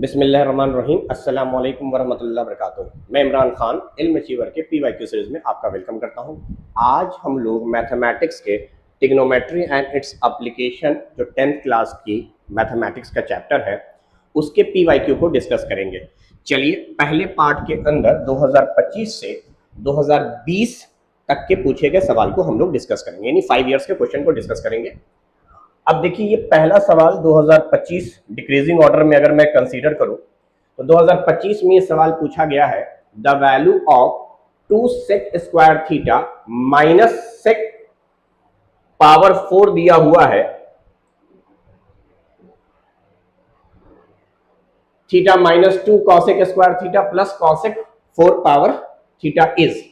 बिस्मिल्लाहिर्रहमानिर्रहीम अस्सलाम वालेकुम वरहमतुल्लाहि वबरकातुहू। मैं इमरान खान इल्म अचीवर के PYQ सीरीज में आपका वेलकम करता हूं। आज हम लोग मैथमेटिक्स के ट्रिग्नोमेट्री एंड इट्स एप्लीकेशन जो 10th क्लास की मैथमेटिक्स का चैप्टर है उसके PYQ को डिस्कस करेंगे। चलिए पहले पार्ट के अंदर 2025 से 2020 तक के पूछे गए सवाल को हम लोग डिस्कस करेंगे, यानी 5 ईयर्स के क्वेश्चन को डिस्कस करेंगे। अब देखिए ये पहला सवाल 2025 डिक्रीजिंग ऑर्डर में अगर मैं कंसीडर करूं तो 2025 में ये सवाल पूछा गया है, the value of 2 sec square theta minus sec power 4 दिया हुआ है, theta minus 2 cosec square theta plus cosec 4 power theta is.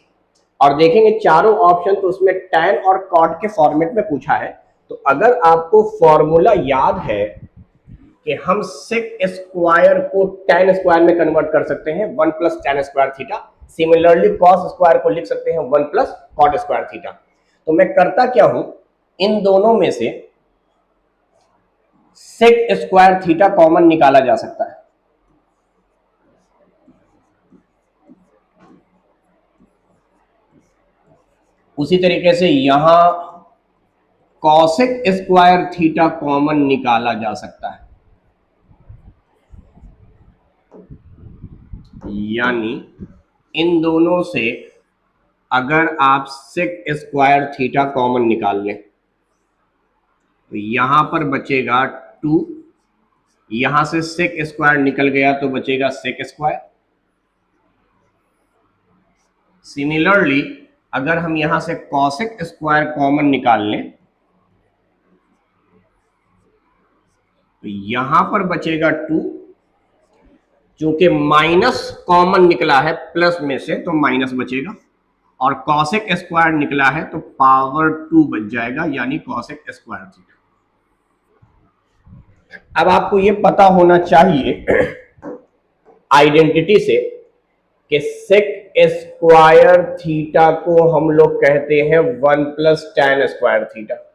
और देखेंगे चारों ऑप्शन तो उसमें टैन और कॉट के फॉर्मेट में पूछा है। तो अगर आपको फॉर्मूला याद है कि हम सेक स्क्वायर को टैन स्क्वायर में कन्वर्ट कर सकते हैं 1 plus tan square theta, similarly cos square को लिख सकते हैं 1 प्लस कॉट स्क्वायर थीटा। तो मैं करता क्या हूं, इन दोनों में से सेक स्क्वायर थीटा कॉमन निकाला जा सकता है। उसी तरीके से यहां कॉसेक स्क्वायर थीटा कॉमन निकाला जा सकता है, यानी इन दोनों से अगर आप सेक स्क्वायर थीटा कॉमन निकाल लें तो यहां पर बचेगा 2, यहां से सेक स्क्वायर निकल गया तो बचेगा सेक स्क्वायर। सिमिलरली अगर हम यहां से कॉसेक स्क्वायर कॉमन निकाल लें तो यहां पर बचेगा 2, क्योंकि माइनस कॉमन निकला है प्लस में से तो माइनस बचेगा, और कॉसेक स्क्वायर निकला है तो पावर 2 बच जाएगा, यानी कॉसेक स्क्वायर थीटा। अब आपको ये पता होना चाहिए आइडेंटिटी से कि सेक स्क्वायर थीटा को हम लोग कहते हैं 1 plus tan square theta.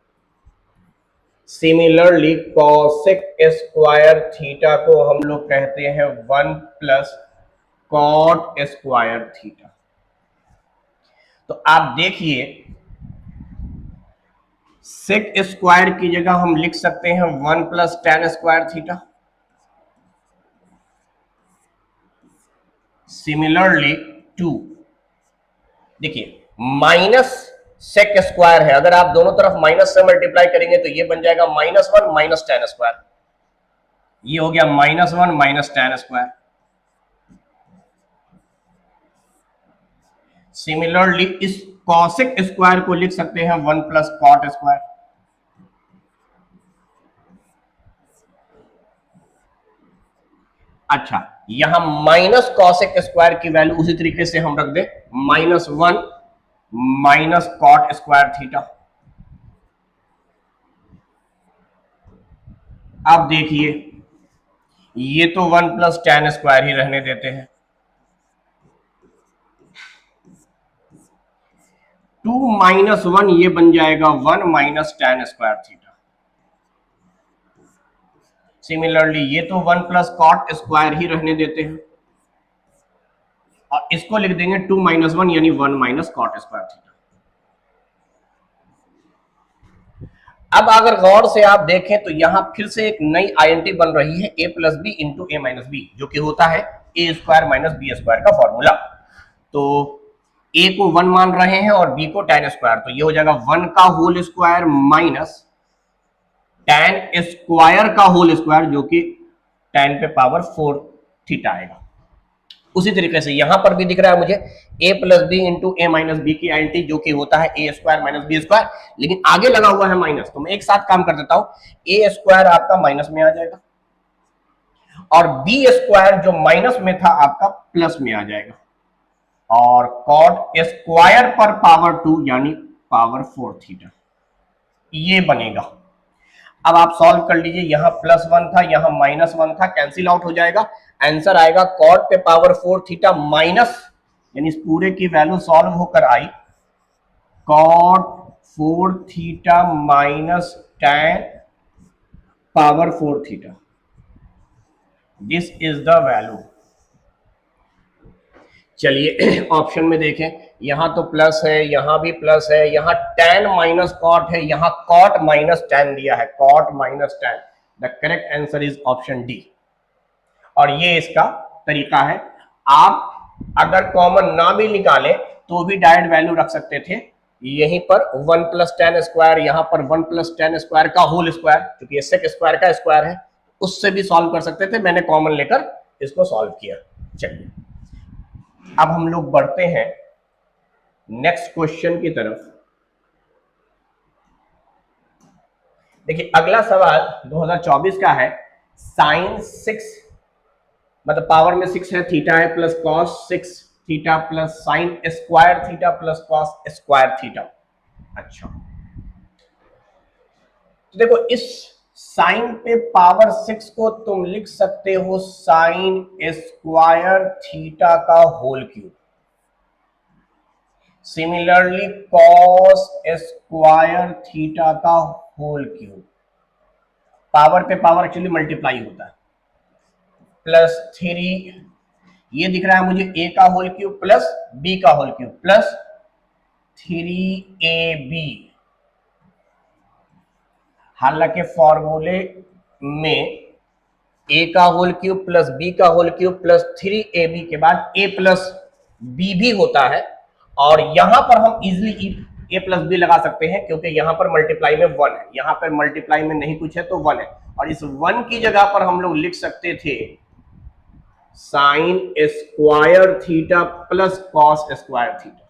Similarly cosec square theta को हम लोग कहते हैं 1 प्लस कॉट स्क्वायर थीटा। तो आप देखिए सेक स्क्वायर की जगह हम लिख सकते हैं 1 plus tan square theta. Similarly 2, देखिए माइनस सेक स्क्वायर है, अगर आप दोनों तरफ माइनस से मल्टीप्लाई करेंगे तो ये बन जाएगा -1 माइनस टैन स्क्वायर, ये हो गया -1 माइनस टैन स्क्वायर। सिमिलरली इस कॉसेक स्क्वायर को लिख सकते हैं 1 प्लस कॉट स्क्वायर। अच्छा, यहां माइनस कॉसेक स्क्वायर की वैल्यू उसी तरीके से हम रख दे -1 माइनस कॉट स्क्वायर थीटा। अब देखिए ये तो 1 प्लस टैन स्क्वायर ही रहने देते हैं, 2 माइनस 1 ये बन जाएगा 1 minus tan square theta. Similarly ये तो 1 प्लस कॉट स्क्वायर ही रहने देते हैं, और इसको लिख देंगे 2 माइनस 1 यानी 1 माइनस कॉट स्क्वायर थीटा। अब अगर गौर से आप देखें तो यहां फिर से एक नई आइडेंटिटी बन रही है a plus B into A minus b, जो कि होता है a square minus B square का फॉर्मूला। तो a को 1 मान रहे हैं और b को टैन स्क्वायर, तो ये हो जाएगा 1 का whole square minus tan square का होल स्क्वायर, जो कि टैन पे पावर 4 थीटा आएगा। उसी तरीके से यहां पर भी दिख रहा है मुझे a plus B into A minus b की आइडेंटिटी, जो कि होता है a square minus B square, लेकिन आगे लगा हुआ है माइनस, तो मैं एक साथ काम कर देता हूं, ए स्क्वायर आपका माइनस में आ जाएगा और बी स्क्वायर जो माइनस में था आपका प्लस में आ जाएगा, और कॉट स्क्वायर पर पावर 2 यानी पावर 4 थीटा ये बनेगा। अब आप सॉल्व कर लीजिए, यहां +1 था यहां -1 था, कैंसिल आउट हो जाएगा, आंसर आएगा कॉट पे पावर 4 थीटा माइनस, यानी इस पूरे की वैल्यू सॉल्व होकर आई cot 4 theta minus tan power 4 theta. This is the value. चलिए ऑप्शन में देखें, यहां तो प्लस है, यहां भी प्लस है, यहां tan माइनस कॉट है, यहां कॉट माइनस tan दिया है, cot minus tan। The correct answer is option D. और ये इसका तरीका है। आप अगर कॉमन ना भी निकालें तो भी डायरेक्ट वैल्यू रख सकते थे। यहीं पर 1 प्लस tan स्क्वायर, यहां पर 1 प्लस tan स्क्वायर का होल स्क्वायर, क्योंकि ये सेक स्क्वायर का स्क्वायर है, उससे भी सॉल्व कर सकते थे। मैंने कॉमन लेकर इसको सॉल्व किया। चलिए अब हम लोग बढ़ते हैं नेक्स्ट क्वेश्चन की तरफ। देखिए अगला सवाल 2024 का है। साइन 6 मतलब पावर में 6 है, थीटा है, plus cos 6 theta plus sine square theta plus cos square theta. अच्छा तो देखो इस साइन पे पावर 6 को तुम लिख सकते हो साइन स्क्वायर थीटा का whole cube. Similarly cos square theta का होल क्यूब। पावर पे पावर एक्चुअली मल्टीप्लाई होता है। प्लस 3, ये दिख रहा है मुझे a का होल क्यूब प्लस b का होल क्यूब प्लस 3ab। हालांकि फॉर्मूले में a का होल क्यूब प्लस b का होल क्यूब प्लस 3ab के बाद a प्लस b भी होता है, और यहां पर हम इजिली a प्लस b लगा सकते हैं, क्योंकि यहां पर मल्टीप्लाई में 1 है, यहां पर मल्टीप्लाई में नहीं कुछ है तो 1 है। और इस 1 की जगह पर हम लोग लिख सकते थे sign square theta plus cos square theta.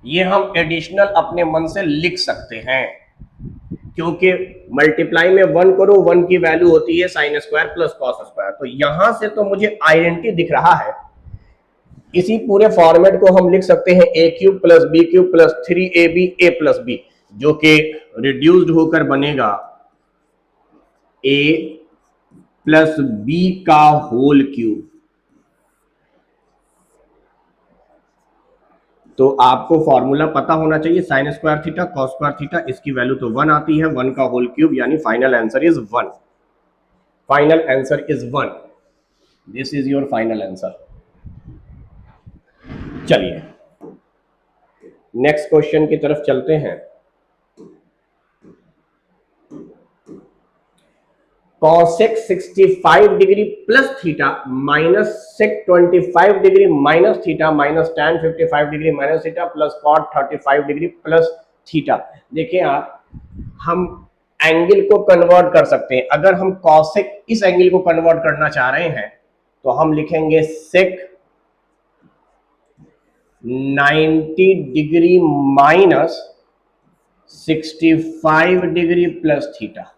ये हम एडिशनल अपने मन से लिख सकते हैं, क्योंकि मल्टीप्लाई में 1 करो, 1 की वैल्यू होती है sine square plus cos square. तो यहां से तो मुझे आइडेंटिटी दिख रहा है। इसी पूरे फॉर्मेट को हम लिख सकते हैं a cube plus b cube plus 3ab a plus b, जो कि रिड्यूस्ड होकर बनेगा a प्लस b का होल क्यूब। तो आपको फॉर्मूला पता होना चाहिए, sign square theta cos square theta, इसकी वैल्यू तो 1 आती है, 1 का होल क्यूब, यानी final answer is 1। Final answer is 1। This is your final answer. चलिए नेक्स्ट क्वेश्चन की तरफ चलते हैं। Cosec 65 degree plus theta minus sec 25 degree minus theta minus tan 55 degree minus theta plus cot 35 degree plus theta. देखिए आप, हम angle को convert कर सकते हैं। अगर हम कॉसेक इस एंगल को कन्वर्ट करना चाह रहे हैं तो हम लिखेंगे सेक 90 degree minus 65 degree plus theta,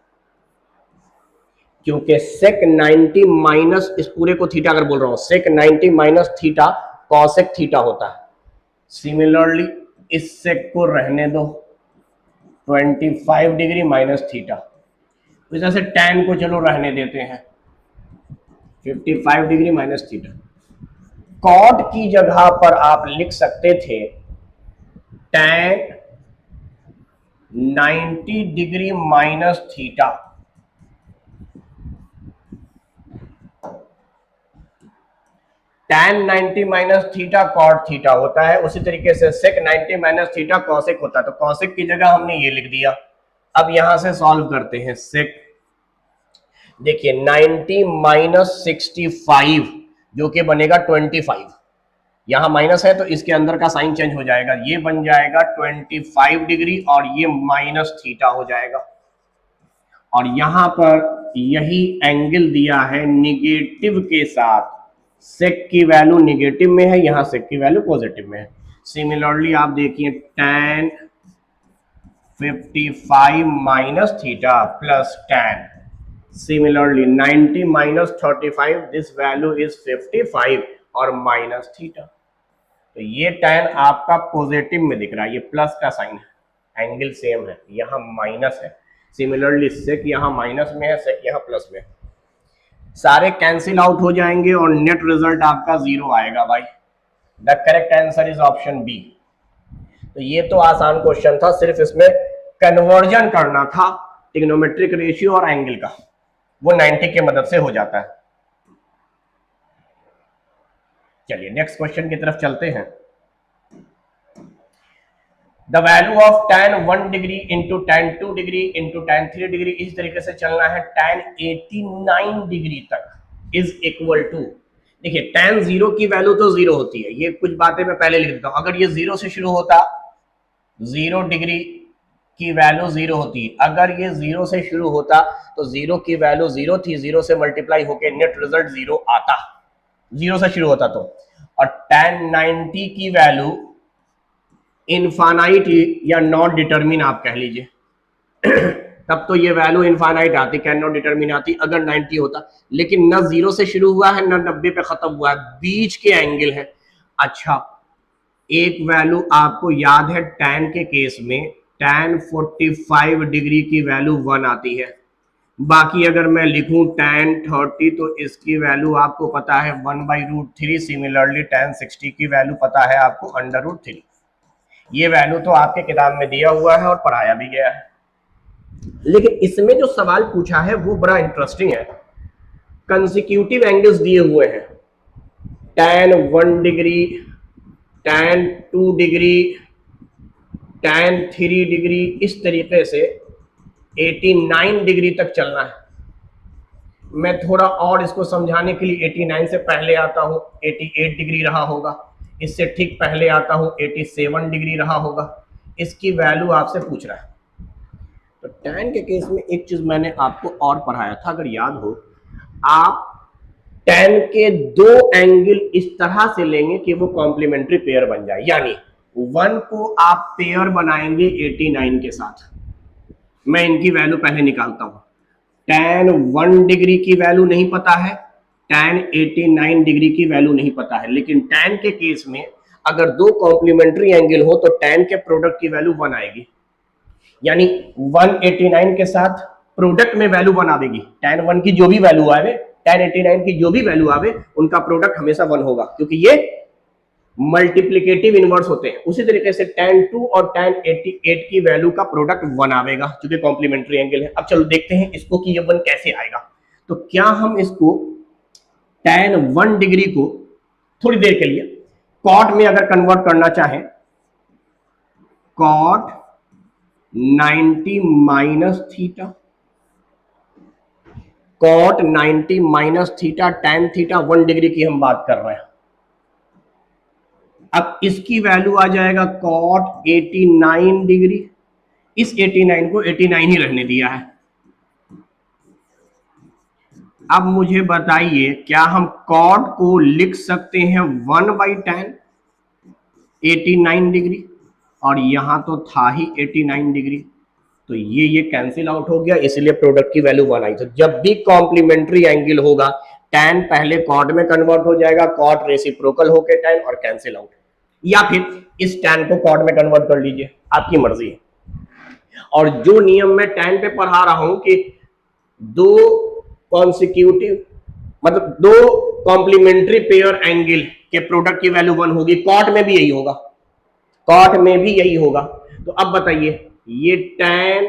क्योंकि सेक 90 माइनस, इस पूरे को थीटा अगर बोल रहा हूं, सेक 90 माइनस थीटा कॉसेक थीटा होता है। सिमिलरली इस सेक को रहने दो 25 डिग्री माइनस थीटा, इस तरह से tan को चलो रहने देते हैं 55 डिग्री माइनस थीटा। कॉट की जगह पर आप लिख सकते थे tan 90 degree minus theta. tan 90 minus theta cot theta होता है, उसी तरीके से सेक 90 माइनस थीटा कॉसेक होता है। तो कॉसेक की जगह हमने ये लिख दिया। अब यहां से सॉल्व करते हैं। सेक देखिए 90 माइनस 65 जो कि बनेगा 25, यहां माइनस है तो इसके अंदर का साइन चेंज हो जाएगा, ये बन जाएगा 25 डिग्री और ये माइनस थीटा हो जाएगा। और यहां पर यही एंगल दिया है निगेटिव के साथ, सेक की वैल्यू निगेटिव में है, यहां सेक की वैल्यू पॉजिटिव में है। सिमिलरली आप देखिए tan 55 minus theta plus tan, similarly 90 minus 35, this value is 55 और माइनस थीटा। तो ये tan आपका पॉजिटिव में दिख रहा है, ये प्लस का साइन है, एंगल सेम है, यहाँ माइनस है। सिमिलरली सेक यहाँ माइनस में है, सेक यहाँ प्लस में है। सारे कैंसिल आउट हो जाएंगे और नेट रिजल्ट आपका 0 आएगा भाई। The correct answer is option B. तो ये तो आसान क्वेश्चन था, सिर्फ इसमें कन्वर्जन करना था ट्रिग्नोमेट्रिक रेशियो और एंगल का। वो 90 के मदद से हो जाता है। चलिए नेक्स्ट क्वेश्चन की तरफ चलते हैं। The value of tan 1 degree into tan 2 degree into tan 3 degree, इस तरीके से चलना है tan 89 डिग्री तक इज इक्वल टू, देखिए tan 0 की वैल्यू तो 0 होती है, ये कुछ बातें मैं पहले लिख देता हूं। अगर ये 0 से शुरू होता, 0 डिग्री की वैल्यू 0 होती, अगर ये 0 से शुरू होता तो 0 की वैल्यू 0 थी, 0 से मल्टीप्लाई होके नेट रिजल्ट 0 आता, 0 से शुरू होता तो। और tan 90 की वैल्यू इनफाइनाइट या नॉट डिटरमिन आप कह लीजिए तब तो ये वैल्यू इनफाइनाइट आती, कैन नॉट डिटरमिन आती अगर 90 होता, लेकिन न 0 से शुरू हुआ है न 90 पे खत्म हुआ है, बीच के एंगल है। अच्छा, एक वैल्यू आपको याद है tan के केस में tan 45 डिग्री की वैल्यू 1 आती है। बाकी अगर मैं लिखूं tan 30 तो इसकी वैल्यू आपको पता है 1/√3। सिमिलरली tan 60 की वैल्यू पता है आपको √3। ये वैल्यू तो आपके किताब में दिया हुआ है और पढ़ाया भी गया है, लेकिन इसमें जो सवाल पूछा है वो बड़ा इंटरेस्टिंग है। कंसेक्यूटिव एंगल्स दिए हुए हैं, tan 1 degree, tan 2 degree, tan 3 degree, इस तरीके से 89 डिग्री तक चलना है। मैं थोड़ा और इसको समझाने के लिए 89 से पहले आता हूं, 88 डिग्री रहा होगा, इससे ठीक पहले आता हूं 87 डिग्री रहा होगा। इसकी वैल्यू आपसे पूछ रहा है। तो tan के केस में एक चीज मैंने आपको और पढ़ाया था, अगर याद हो, आप tan के दो एंगल इस तरह से लेंगे कि वो कॉम्प्लीमेंट्री पेयर बन जाए, यानी 1 को आप पेयर बनाएंगे 89 के साथ। मैं इनकी वैल्यू पहले निकालता हूं। tan 1 डिग्री की वैल्यू नहीं पता है, tan 89 डिग्री की वैल्यू नहीं पता है, लेकिन tan के केस में अगर दो कॉम्प्लीमेंट्री एंगल हो तो tan के प्रोडक्ट की वैल्यू 1 आएगी, यानी 189 के साथ प्रोडक्ट में वैल्यू 1 आएगी। tan 1 की जो भी वैल्यू आवे, tan 89 की जो भी वैल्यू आवे, उनका प्रोडक्ट हमेशा 1 होगा, क्योंकि ये मल्टीप्लिकेटिव इनवर्स होते हैं। उसी तरीके से tan 2 और tan 88 की वैल्यू का प्रोडक्ट 1 आवेगा, क्योंकि कॉम्प्लीमेंट्री एंगल है। अब चलो देखते हैं इसको कि ये 1 कैसे आएगा। तो क्या हम इसको tan 1 डिग्री को थोड़ी देर के लिए कॉट में अगर कन्वर्ट करना चाहें, cot 90 minus theta, cot 90 minus theta, tan theta 1 degree की हम बात कर रहे हैं। अब इसकी वैल्यू आ जाएगा कॉट 89 डिग्री। इस 89 को 89 ही रहने दिया है। अब मुझे बताइए, क्या हम कॉट को लिख सकते हैं 1/tan 89 डिग्री, और यहां तो था ही 89 डिग्री, तो ये कैंसिल आउट हो गया, इसलिए प्रोडक्ट की वैल्यू 1 आई। तो जब भी कॉम्प्लीमेंट्री एंगल होगा, tan पहले कॉट में कन्वर्ट हो जाएगा, कॉट रेसिप्रोकल होके tan और कैंसिल आउट, या फिर इस tan को कॉट में कन्वर्ट कर लीजिए, आपकी मर्जी है। और जो नियम मैं tan पे पढ़ा रहा हूं कि दो कॉन्सिक्यूटिव, मतलब दो कॉम्प्लीमेंट्री पेयर एंगल के प्रोडक्ट की वैल्यू 1 होगी, कॉट में भी यही होगा, कॉट में भी यही होगा। तो अब बताइए, ये tan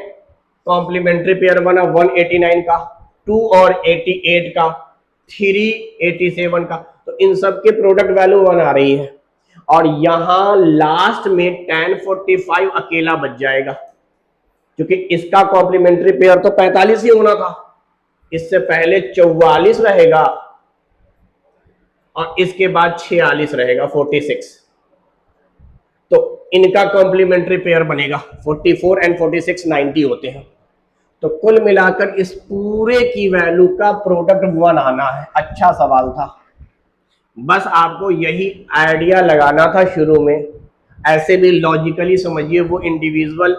कॉम्प्लीमेंट्री पेयर बना 189 का, 2 और 88 का, 3 87 का, तो इन सब के प्रोडक्ट वैल्यू 1 आ रही है। और यहां लास्ट में tan 45 अकेला बच जाएगा, क्योंकि इसका कॉम्प्लीमेंट्री पेयर तो 45 ही होना था, इससे पहले 44 रहेगा और इसके बाद 46 रहेगा, 46। तो इनका कॉम्प्लीमेंट्री पेयर बनेगा 44 एंड 46 90 होते हैं। तो कुल मिलाकर इस पूरे की वैल्यू का प्रोडक्ट 1 आना है। अच्छा सवाल था, बस आपको यही आइडिया लगाना था शुरू में। ऐसे भी लॉजिकली समझिए, वो इंडिविजुअल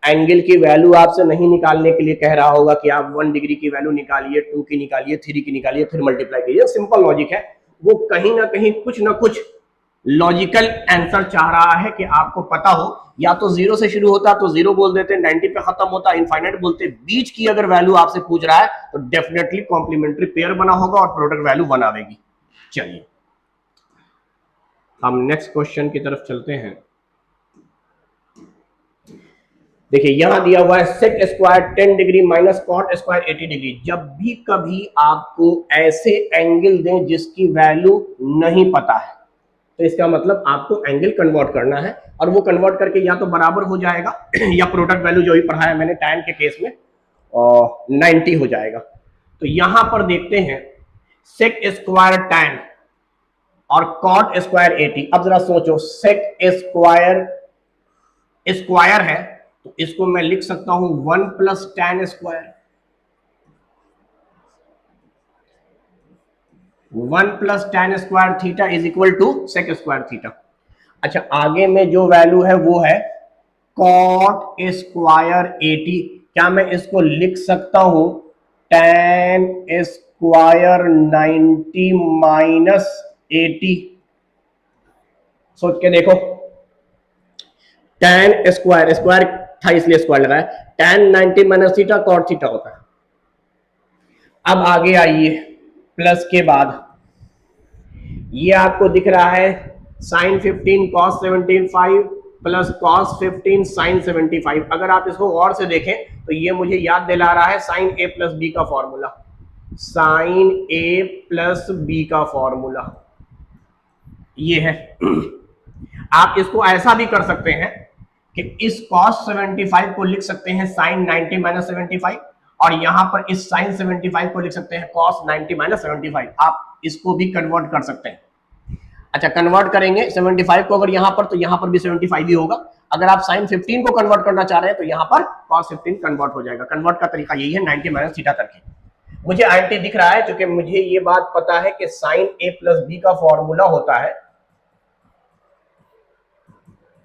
एंगल की वैल्यू आपसे नहीं निकालने के लिए कह रहा होगा कि आप 1 डिग्री की वैल्यू निकालिए, 2 की निकालिए, 3 की निकालिए, फिर मल्टीप्लाई कीजिए। सिंपल लॉजिक है, वो कहीं ना कहीं कुछ ना कुछ लॉजिकल आंसर चाह रहा है कि आपको पता हो। या तो 0 से शुरू होता तो 0 बोल देते, 90 पे खत्म होता इनफाइनाइट बोलते, बीच की अगर वैल्यू आपसे पूछ रहा है तो डेफिनेटली कॉम्प्लीमेंट्री पेयर बना होगा और प्रोडक्ट वैल्यू 1 आएगी। चलिए हम नेक्स्ट क्वेश्चन की तरफ चलते हैं। देखिए यहां दिया हुआ है sec square 10 degree minus cot square 80 degree. जब भी कभी आपको ऐसे एंगल दें जिसकी वैल्यू नहीं पता है तो इसका मतलब आपको एंगल कन्वर्ट करना है, और वो कन्वर्ट करके या तो बराबर हो जाएगा या प्रोडक्ट वैल्यू जो भी पढ़ाया मैंने टैन के केस में 90 हो जाएगा। तो यहां पर देखते हैं सेक स्क्वायर टैन और कॉट स्क्वायर 80। अब जरा सोचो, सेक स्क्वायर स्क्वायर है तो इसको मैं लिख सकता हूं 1 plus tan square, 1 plus tan square theta is equal to sec square theta. अच्छा, आगे में जो वैल्यू है वो है कॉट स्क्वायर 80। क्या मैं इसको लिख सकता हूं टैन स्क्वायर 90 माइनस 80? सोच के देखो, टैन स्क्वायर स्क्वायर था इसलिए स्क्वायर लगाया, tan 90 minus theta cot theta होता है। अब आगे आइए, प्लस के बाद ये आपको दिख रहा है sine 15 cos 75 plus cos 15 sine 75। अगर आप इसको गौर से देखें तो ये मुझे याद दिला रहा है साइन ए प्लस बी का formula, sign A plus B का फॉर्मूला ये है। आप इसको ऐसा भी कर सकते हैं कि इस cos 75 को लिख सकते हैं sin 90 माइनस 75, और यहां पर इस sin 75 को लिख सकते हैं cos 90 माइनस 75। आप इसको भी कन्वर्ट कर सकते हैं। अच्छा, कन्वर्ट करेंगे 75 को अगर यहां पर, तो यहां पर भी 75 ही होगा। अगर आप sin 15 को कन्वर्ट करना चाह रहे हैं तो यहां पर cos 15 कन्वर्ट हो जाएगा। कन्वर्ट का तरीका यही है, 90 माइनस थीटा करके। मुझे आईएनटी दिख रहा है क्योंकि मुझे ये बात पता है कि sin a प्लस बी का फॉर्मूला होता है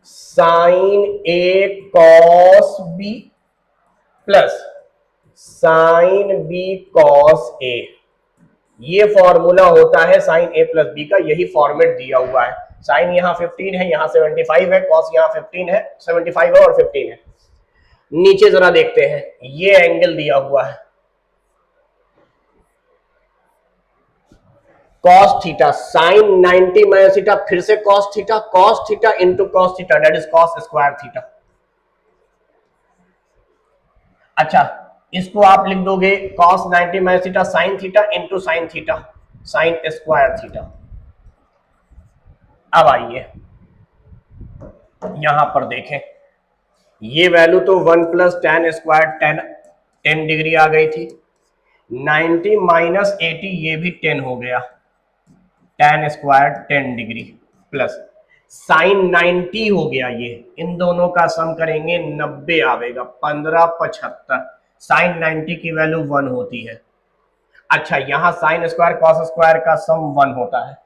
sine A cos B plus sine B cos A. ये फॉर्मूला होता है साइन ए प्लस बी का, यही फॉर्मेट दिया हुआ है। साइन यहां 15 है, यहां 75 है, कॉस यहां 15 है, 75 है और 15 है। नीचे जरा देखते हैं, ये एंगल दिया हुआ है cos theta, sine 90 minus theta, फिर से cos theta into cos theta, that is cos square theta. अच्छा, इसको आप लिख दोगे cos 90 minus theta sine theta into sine theta, sine square theta. अब आइए यहां पर देखें, ये वैल्यू तो 1 प्लस टैन स्क्वायर 10 डिग्री आ गई थी, 90 माइनस 80 ये भी 10 हो गया, tan square 10 degree plus sign 90 हो गया। ये इन दोनों का सम करेंगे 90 आवेगा, 1575। साइन 90 की वैल्यू 1 होती है। अच्छा, यहां साइन स्क्वायर कॉस स्क्वायर का सम 1 होता है।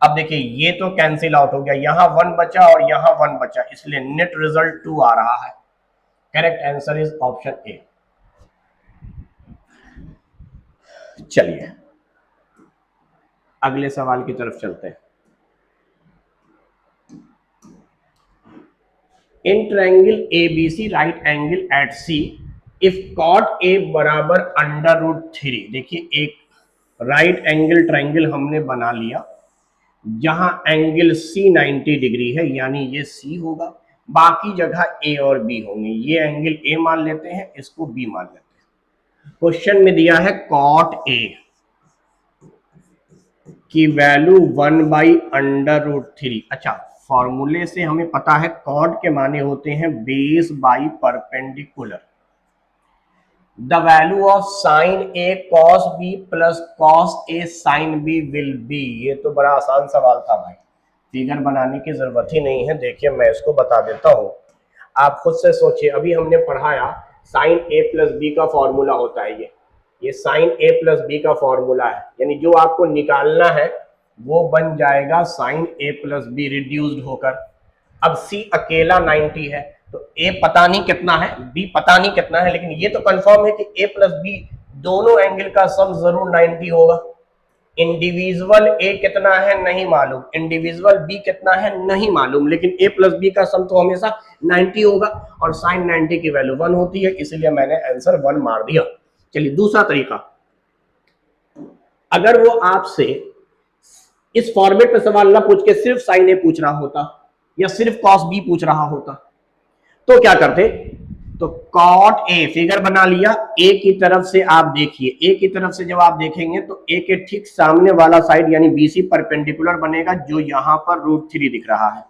अब देखिए ये तो कैंसिल आउट हो गया, यहां 1 बचा और यहां 1 बचा, इसलिए नेट रिजल्ट 2 आ रहा है। Correct answer is option A. चलिए अगले सवाल की तरफ चलते हैं। In triangle ABC right angle at C if cot A बराबर √3। देखिए एक राइट एंगल ट्रायंगल हमने बना लिया जहां एंगल C 90 डिग्री है, यानी ये C होगा, बाकी जगह A और B होंगे। ये एंगल A मान लेते हैं, इसको B मान लेते हैं। क्वेश्चन में दिया है cot A की वैल्यू 1/√3। अच्छा, फॉर्मूले से हमें पता है कॉट के माने होते हैं base by perpendicular. The value of sine A cos B plus cos A sine B will be. ये तो बड़ा आसान सवाल था भाई, फिगर बनाने की जरूरत ही नहीं है। देखिए मैं इसको बता देता हूं, आप खुद से सोचिए। अभी हमने पढ़ाया साइन ए प्लस बी का फॉर्मूला होता है ये साइन ए प्लस बी का फॉर्मूला है, यानी जो आपको निकालना है वो बन जाएगा sine A plus B reduced होकर। अब सी अकेला 90 है तो ए पता नहीं कितना है, बी पता नहीं कितना है, लेकिन ये तो कंफर्म है कि ए प्लस बी दोनों एंगल का सम जरूर 90 होगा। इंडिविजुअल ए कितना है नहीं मालूम, इंडिविजुअल बी कितना है नहीं मालूम, लेकिन ए प्लस बी का सम तो हमेशा 90 होगा और साइन 90 की वैल्यू 1 होती है, इसलिए मैंने आंसर 1 मार दिया। चलिए दूसरा तरीका, अगर वो आपसे इस फॉर्मेट में सवाल ना पूछ के सिर्फ साइन ए पूछ रहा होता या सिर्फ कॉस बी पूछ रहा होता तो क्या करते? तो कॉट ए फिगर बना लिया, ए की तरफ से आप देखिए, ए की तरफ से जब आप देखेंगे तो ए के ठीक सामने वाला साइड यानी बीसी परपेंडिकुलर बनेगा, जो यहां पर √3 दिख रहा है।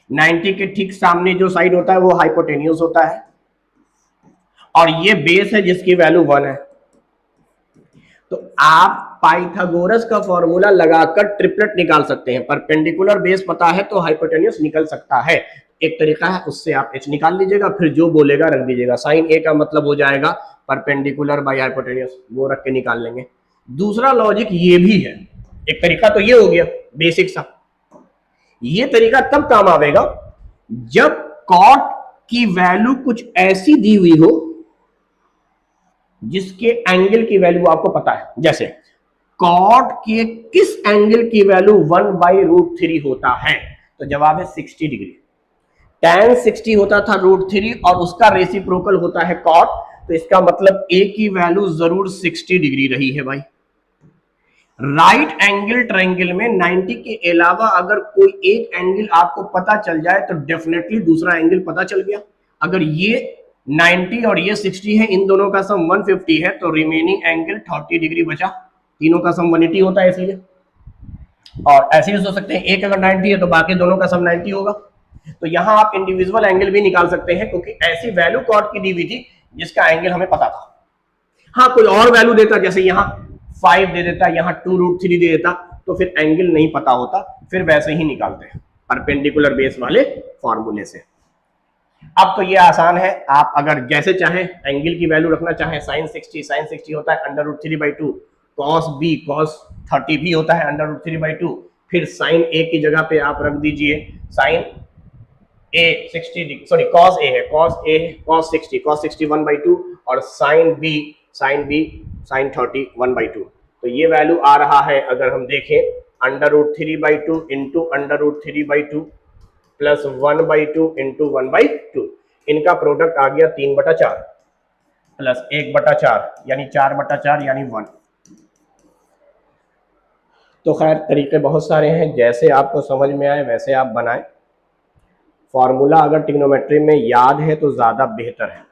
90 के ठीक सामने जो साइड होता है वो हाइपोटेन्यूस होता है, और ये बेस है जिसकी वैल्यू 1 है। तो आप पाइथागोरस का फॉर्मूला लगाकर ट्रिपलेट निकाल सकते हैं। परपेंडिकुलर बेस पता है तो हाइपोटेन्यूस निकल सकता है। एक तरीका है, उससे आप h निकाल लीजिएगा, फिर जो बोलेगा रख दीजिएगा। साइन a का मतलब हो जाएगा परपेंडिकुलर बाय हाइपोटेन्यूस, वो रख के निकाल लेंगे। दूसरा लॉजिक ये भी है, एक तरीका तो ये हो गया बेसिक सा। ये तरीका तब काम आवेगा जब कॉट की वैल्यू कुछ ऐसी दी हुई हो जिसके एंगल की वैल्यू आपको पता है। जैसे कॉट के किस एंगल की वैल्यू 1/√3 होता है, तो जवाब है 60 डिग्री। tan 60 होता था √3 और उसका रेसिप्रोकल होता है कॉट, तो इसका मतलब a की वैल्यू जरूर 60 डिग्री रही है भाई। राइट एंगल ट्रायंगल में 90 के अलावा अगर कोई एक एंगल आपको पता चल जाए तो डेफिनेटली दूसरा एंगल पता चल गया। अगर ये 90 और ये 60 है, इन दोनों का सम 150 है, तो रिमेनिंग एंगल 30 डिग्री बचा। तीनों का सम 180 होता है इसलिए। और ऐसे ही सोच सकते हैं, एक अगर 90 है तो बाकी दोनों का सम 90 होगा। तो यहां आप इंडिविजुअल एंगल भी निकाल सकते हैं, क्योंकि ऐसी वैल्यू कॉट की दी हुई थी जिसका एंगल हमें पता था। हाँ, कोई और वैल्यू देता, जैसे यहाँ 5 दे देता, यहाँ 2√3 दे देता, तो फिर एंगल नहीं पता होता, फिर वैसे ही निकालते हैं परपेंडिकुलर बेस वाले फॉर्मूले से। अब तो ये आसान है, आप अगर जैसे चाहें एंगल की वैल्यू रखना चाहें, sin 60 होता है √3/2, cos b cos 30 भी होता है √3/2, फिर sin a की जगह पे आप रख दीजिए sin a 60 sorry cos a है, cos 60 1/2, और sin b sin 30 1/2। तो ये वैल्यू आ रहा है, अगर हम देखें, √3/2 इंटू √3/2 प्लस 1/2 इंटू 1/2, इनका प्रोडक्ट आ गया 3/4 प्लस 1/4 यानी 4/4 यानी 1। तो खैर तरीके बहुत सारे हैं, जैसे आपको समझ में आए वैसे आप बनाएं। फॉर्मूला अगर ट्रिग्नोमेट्री में याद है तो ज्यादा बेहतर है,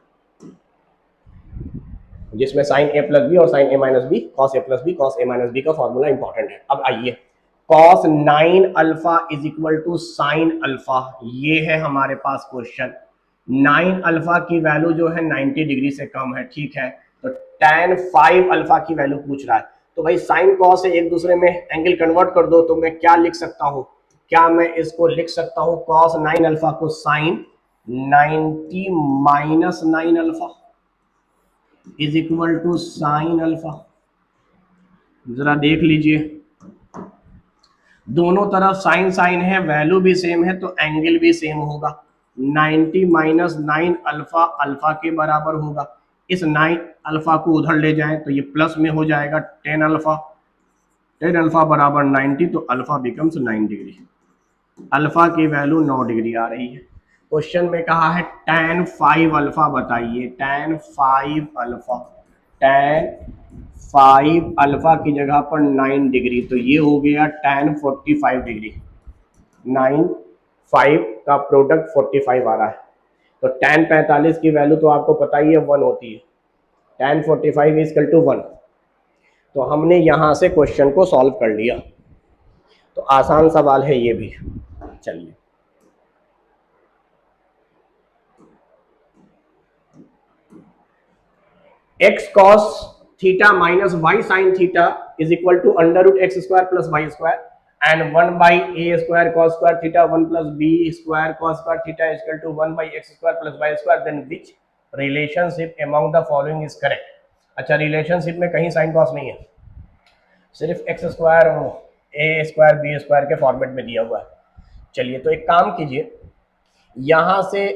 जिसमें sin a प्लस बी और sin a minus B, cos a plus B cos a minus B का फॉर्मूला इंपॉर्टेंट है। अब आइए, cos 9 alpha is equal to sine alpha, ये है हमारे पास क्वेश्चन। 9 अल्फा की वैल्यू जो है 90 डिग्री से कम है, ठीक है, तो tan 5 अल्फा की वैल्यू पूछ रहा है। तो भाई साइन कॉस से एक दूसरे में एंगल कन्वर्ट कर दो, तो मैं क्या लिख सकता हूं, क्या मैं इसको लिख सकता हूं cos 9 अल्फा को sine 90 minus 9 alpha is equal to sine alpha. जरा देख लीजिए, दोनों तरफ साइन साइन है, वैल्यू भी सेम है, तो एंगल भी सेम होगा। 90 माइनस 9 अल्फा अल्फा के बराबर होगा। इस 9 अल्फा को उधर ले जाएं तो ये प्लस में हो जाएगा 10 अल्फा। 10 अल्फा बराबर 90, तो अल्फा बिकम्स 9 डिग्री। अल्फा की वैल्यू 9 डिग्री आ रही है। क्वेश्चन में कहा है tan 5 अल्फा बताइए, tan 5 अल्फा, tan 5 अल्फा की जगह पर 9 डिग्री, तो ये हो गया tan 45 डिग्री। 9 5 का प्रोडक्ट 45 आ रहा है, तो tan 45 की वैल्यू तो आपको पता ही है 1 होती है। tan 45 is equal to 1। तो हमने यहां से क्वेश्चन को सॉल्व कर लिया। तो आसान सवाल है ये भी। चलिए, x cos theta minus y sin theta is equal to √x² plus y² and 1/a² cos square theta 1 plus b² cos square theta is equal to 1/x² plus y², then which relationship among the following is correct. अच्छा, relationship में कहीं sine cos नहीं है, सिर्फ x² और a² b² के format में दिया हुआ है। चलिए, तो एक काम कीजिए, यहां से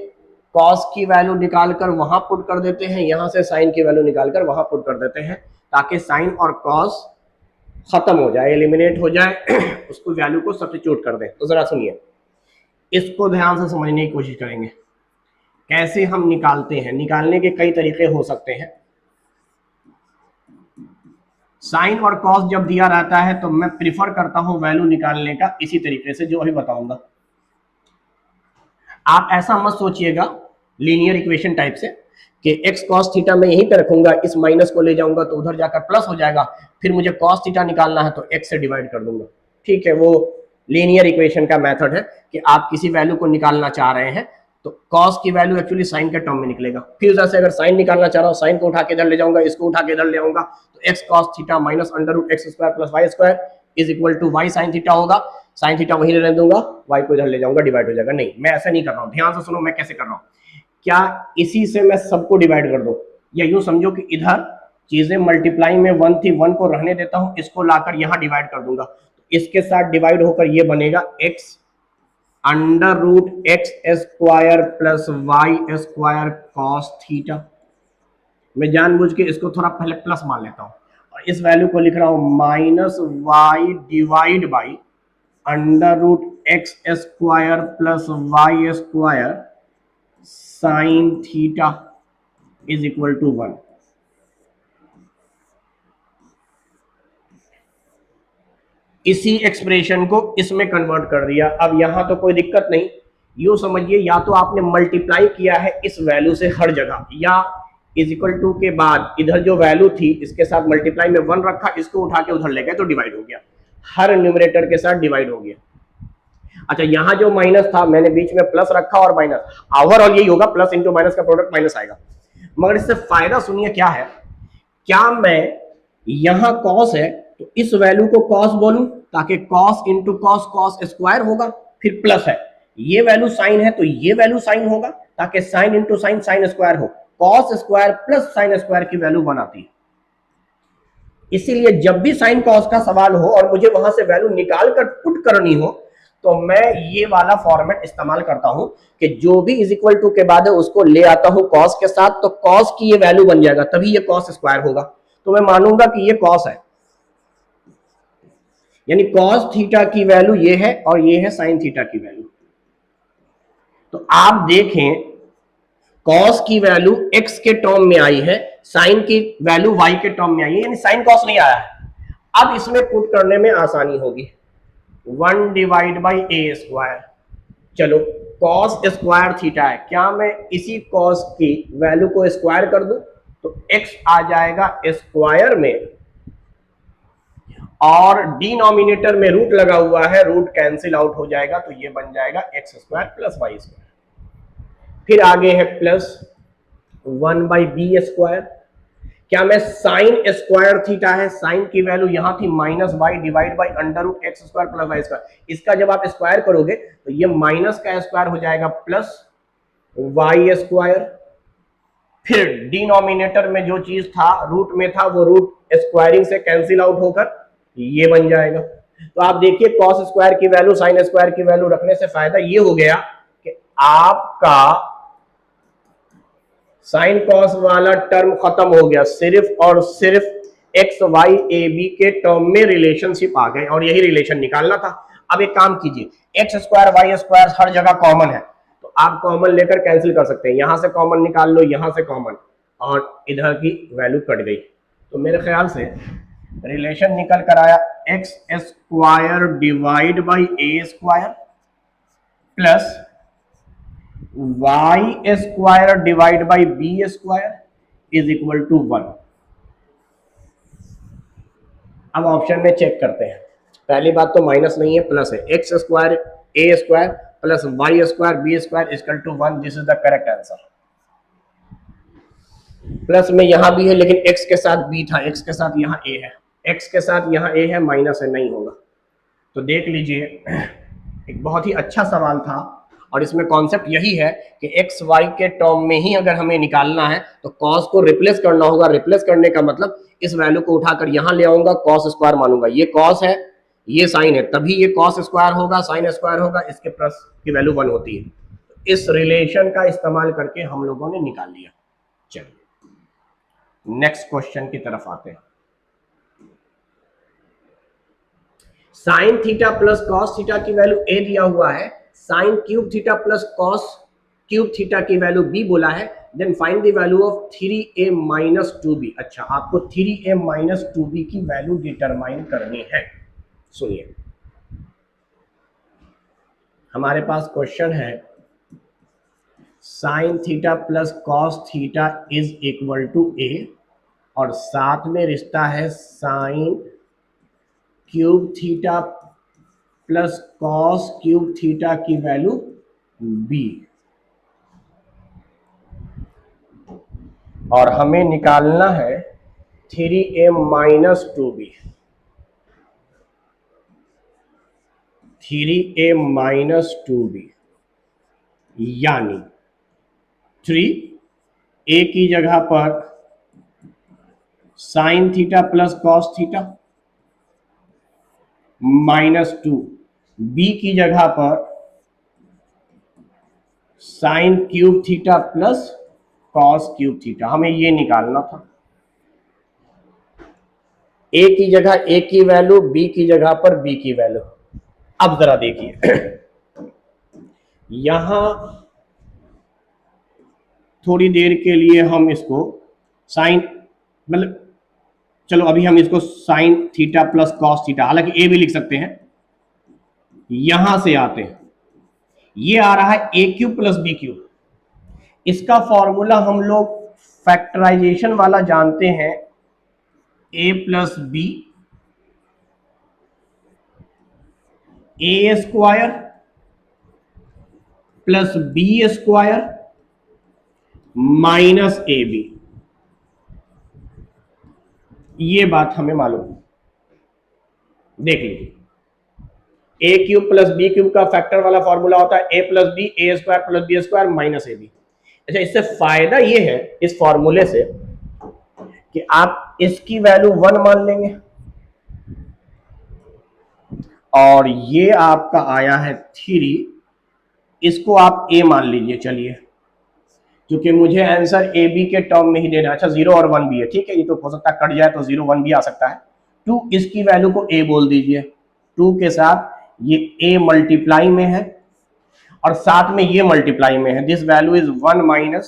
कॉस की वैल्यू निकालकर वहां पुट कर देते हैं, यहां से साइन की वैल्यू निकालकर वहां पुट कर देते हैं, ताकि साइन और कॉस खत्म हो जाए, एलिमिनेट हो जाए, उसको वैल्यू को सब्स्टिट्यूट कर दें। तो जरा सुनिए, इसको ध्यान से समझने की कोशिश करेंगे। कैसे हम निकालते हैं, निकालने के कई तरीके हो सकते हैं। साइन और कॉस जब दिया रहता है तो मैं प्रिफर करता हूं वैल्यू निकालने का इसी तरीके से जो अभी बताऊंगा। आप ऐसा मत सोचिएगा लीनियर इक्वेशन टाइप से कि x cos थीटा मैं यहीं पे रखूंगा, इस माइनस को ले जाऊंगा तो उधर जाकर प्लस हो जाएगा, फिर मुझे cos थीटा निकालना है तो x से डिवाइड कर दूंगा। ठीक है, वो लीनियर इक्वेशन का मेथड है कि आप किसी वैल्यू को निकालना चाह रहे हैं तो cos की वैल्यू एक्चुअली साइन के टर्म में निकलेगा, फिर जैसे अगर साइन निकालना चाह रहा हूं, साइन को उठा के इधर ले जाऊंगा, इसको उठा के इधर ले आऊंगा, तो x cos theta minus under root x square plus y square is equal to y sine theta होगा। साइन थीटा वहीं रहने दूंगा, y को इधर ले जाऊंगा, डिवाइड हो जाएगा। नहीं, मैं ऐसा नहीं कर रहा हूं, ध्यान से सुनो मैं कैसे कर रहा हूं। क्या इसी से मैं सबको डिवाइड कर दूं, या यूं समझो कि इधर चीजें मल्टीप्लाई में 1 थी, 1 को रहने देता हूं, इसको लाकर यहां डिवाइड कर दूंगा, तो इसके साथ डिवाइड होकर ये बनेगा x under root x square plus y square cos theta. मैं जानबूझ के इसको थोड़ा पहले प्लस मान लेता हूं और इस वैल्यू को लिख रहा हूं minus y divide by under root x square plus y square sine theta is equal to 1। इसी एक्सप्रेशन को इसमें कन्वर्ट कर दिया। अब यहां तो कोई दिक्कत नहीं, यूं समझिए या तो आपने मल्टीप्लाई किया है इस वैल्यू से हर जगह, या इज इक्वल टू के बाद इधर जो वैल्यू थी इसके साथ मल्टीप्लाई में 1 रखा, इसको उठा के उधर ले गए तो डिवाइड हो गया, हर न्यूमरेटर के साथ डिवाइड हो गया। अच्छा, यहां जो माइनस था मैंने बीच में प्लस रखा और माइनस, ओवरऑल यही होगा, प्लस इंटू माइनस का प्रोडक्ट माइनस आएगा। मगर इससे फायदा सुनिए क्या है, क्या मैं यहां कॉस है तो इस वैल्यू को कॉस बोलूं ताकि cos into cos cos square होगा, फिर प्लस है, ये वैल्यू साइन है तो ये वैल्यू साइन होगा ताकि sine into sine sine square हो, cos square plus sine square की वैल्यू 1 आती है। इसीलिए जब भी साइन कॉस का सवाल हो और मुझे वहां से वैल्यू निकाल कर पुट करनी हो तो मैं ये वाला फॉर्मेट इस्तेमाल करता हूं कि जो भी इज इक्वल टू के बाद है उसको ले आता हूं कॉस के साथ, तो कॉस की ये वैल्यू बन जाएगा, तभी ये कॉस स्क्वायर होगा, तो मैं मानूंगा कि ये कॉस है, यानी कॉस थीटा की वैल्यू ये है और ये है साइन थीटा की वैल्यू। तो आप देखें कॉस की वैल्यू x के टर्म में आई है, साइन की वैल्यू y के टर्म में आई है, यानी साइन कॉस नहीं आया है। अब इसमें पुट करने में आसानी होगी, 1 डिवाइड बाई ए स्क्वायर। चलो कॉस स्क्वायर थीटा है, क्या मैं इसी कॉस की वैल्यू को स्क्वायर कर दूं तो x आ जाएगा स्क्वायर में और डिनोमिनेटर में रूट लगा हुआ है, रूट कैंसिल आउट हो जाएगा तो ये बन जाएगा x square plus y square. फिर आगे है प्लस 1 बाई बी स्क्वायर। क्या मैं साइन स्क्वायर थीटा है, साइन की वैल्यू यहां थी minus y divide by under root x square plus y square, इसका जब आप स्क्वायर करोगे तो ये माइनस का स्क्वायर हो जाएगा प्लस वाई स्क्वायर। फिर डिनोमिनेटर में जो चीज था रूट में था वो रूट स्क्वायरिंग से कैंसिल आउट होकर ये बन जाएगा। तो आप देखिए कॉस स्क्वायर की वैल्यू साइन स्क्वायर की वैल्यू रखने से फायदा ये हो गया कि आपका साइन कॉस वाला टर्म खत्म हो गया, सिर्फ और सिर्फ एक्स वाई ए बी के टर्म में रिलेशनशिप आ गए और यही रिलेशन निकालना था। अब एक काम कीजिए, एक्स स्क्वायर वाई स्क्वायर हर जगह कॉमन है तो आप कॉमन लेकर कैंसिल कर सकते हैं, यहां से कॉमन निकाल लो, यहां से कॉमन, और इधर की वैल्यू कट गई। तो मेरे ख्याल से रिलेशन निकल कर आया x square divide by a square plus y square divide by b square is equal to 1। अब ऑप्शन में चेक करते हैं, पहली बात तो माइनस नहीं है, प्लस है, x square a square plus y square b square equal to 1, this is the correct answer. Plus में यहां भी है लेकिन x के साथ b था, x के साथ यहां a है, x के साथ यहां a है, माइनस है, नहीं होगा। तो देख लीजिए एक बहुत ही अच्छा सवाल था और इसमें कॉन्सेप्ट यही है कि x y के टर्म में ही अगर हमें निकालना है तो cos को रिप्लेस करना होगा। रिप्लेस करने का मतलब इस वैल्यू को उठाकर यहां ले आऊंगा, cos स्क्वायर मानूंगा, ये cos है ये साइन है, तभी ये cos स्क्वायर होगा, साइन स्क्वायर होगा, इसके प्लस की वैल्यू 1 होती है। इस रिलेशन का इस्तेमाल करके हम लोगों ने निकाल लिया। चलिए नेक्स्ट क्वेश्चन की तरफ आते हैं। Sine theta plus cos theta की वैल्यू a दिया हुआ है, sine cube theta plus cos cube theta की वैल्यू b बोला है, then find the value of 3a minus 2b। अच्छा, आपको 3a माइनस 2b की वैल्यू डिटरमाइन करनी है। सुनिए, हमारे पास क्वेश्चन है sine theta plus cos theta is equal to A, और साथ में रिश्ता है sine cube theta plus cos cube theta की वैल्यू बी, और हमें निकालना है 3a minus 2b, 3a minus 2b, यानी 3a की जगह पर sign theta plus cos theta minus 2, b की जगह पर sign cube theta plus cos cube theta. हमें ये निकालना था, a की जगह a की वैल्यू, b की जगह पर b की वैल्यू। अब जरा देखिए यहां थोड़ी देर के लिए हम इसको साइन, मतलब चलो अभी हम इसको sign theta plus cos theta, हालांकि ए भी लिख सकते हैं, यहां से आते हैं, ये आ रहा है A cube plus B cube. इसका फॉर्मूला हम लोग फैक्टराइजेशन वाला जानते हैं, A plus B A square plus B square minus A B, ये बात हमें मालूम है। देख लीजिए A cube plus B cube का फैक्टर वाला फॉर्मूला होता है A plus B A square plus B square minus A B. अच्छा, इससे फायदा ये है इस फॉर्मूले से कि आप इसकी वैल्यू 1 मान लेंगे, और ये आपका आया है 3, इसको आप a मान लीजिए। चलिए, क्योंकि मुझे आंसर ए बी के टर्म में ही देना है। अच्छा, 0 और 1 भी है, ठीक है, ये तो हो सकता है कट जाए तो 0 1 भी आ सकता है। 2 इसकी वैल्यू को a बोल दीजिए, 2 के साथ ये a मल्टीप्लाई में है और साथ में ये मल्टीप्लाई में है। This value is 1 minus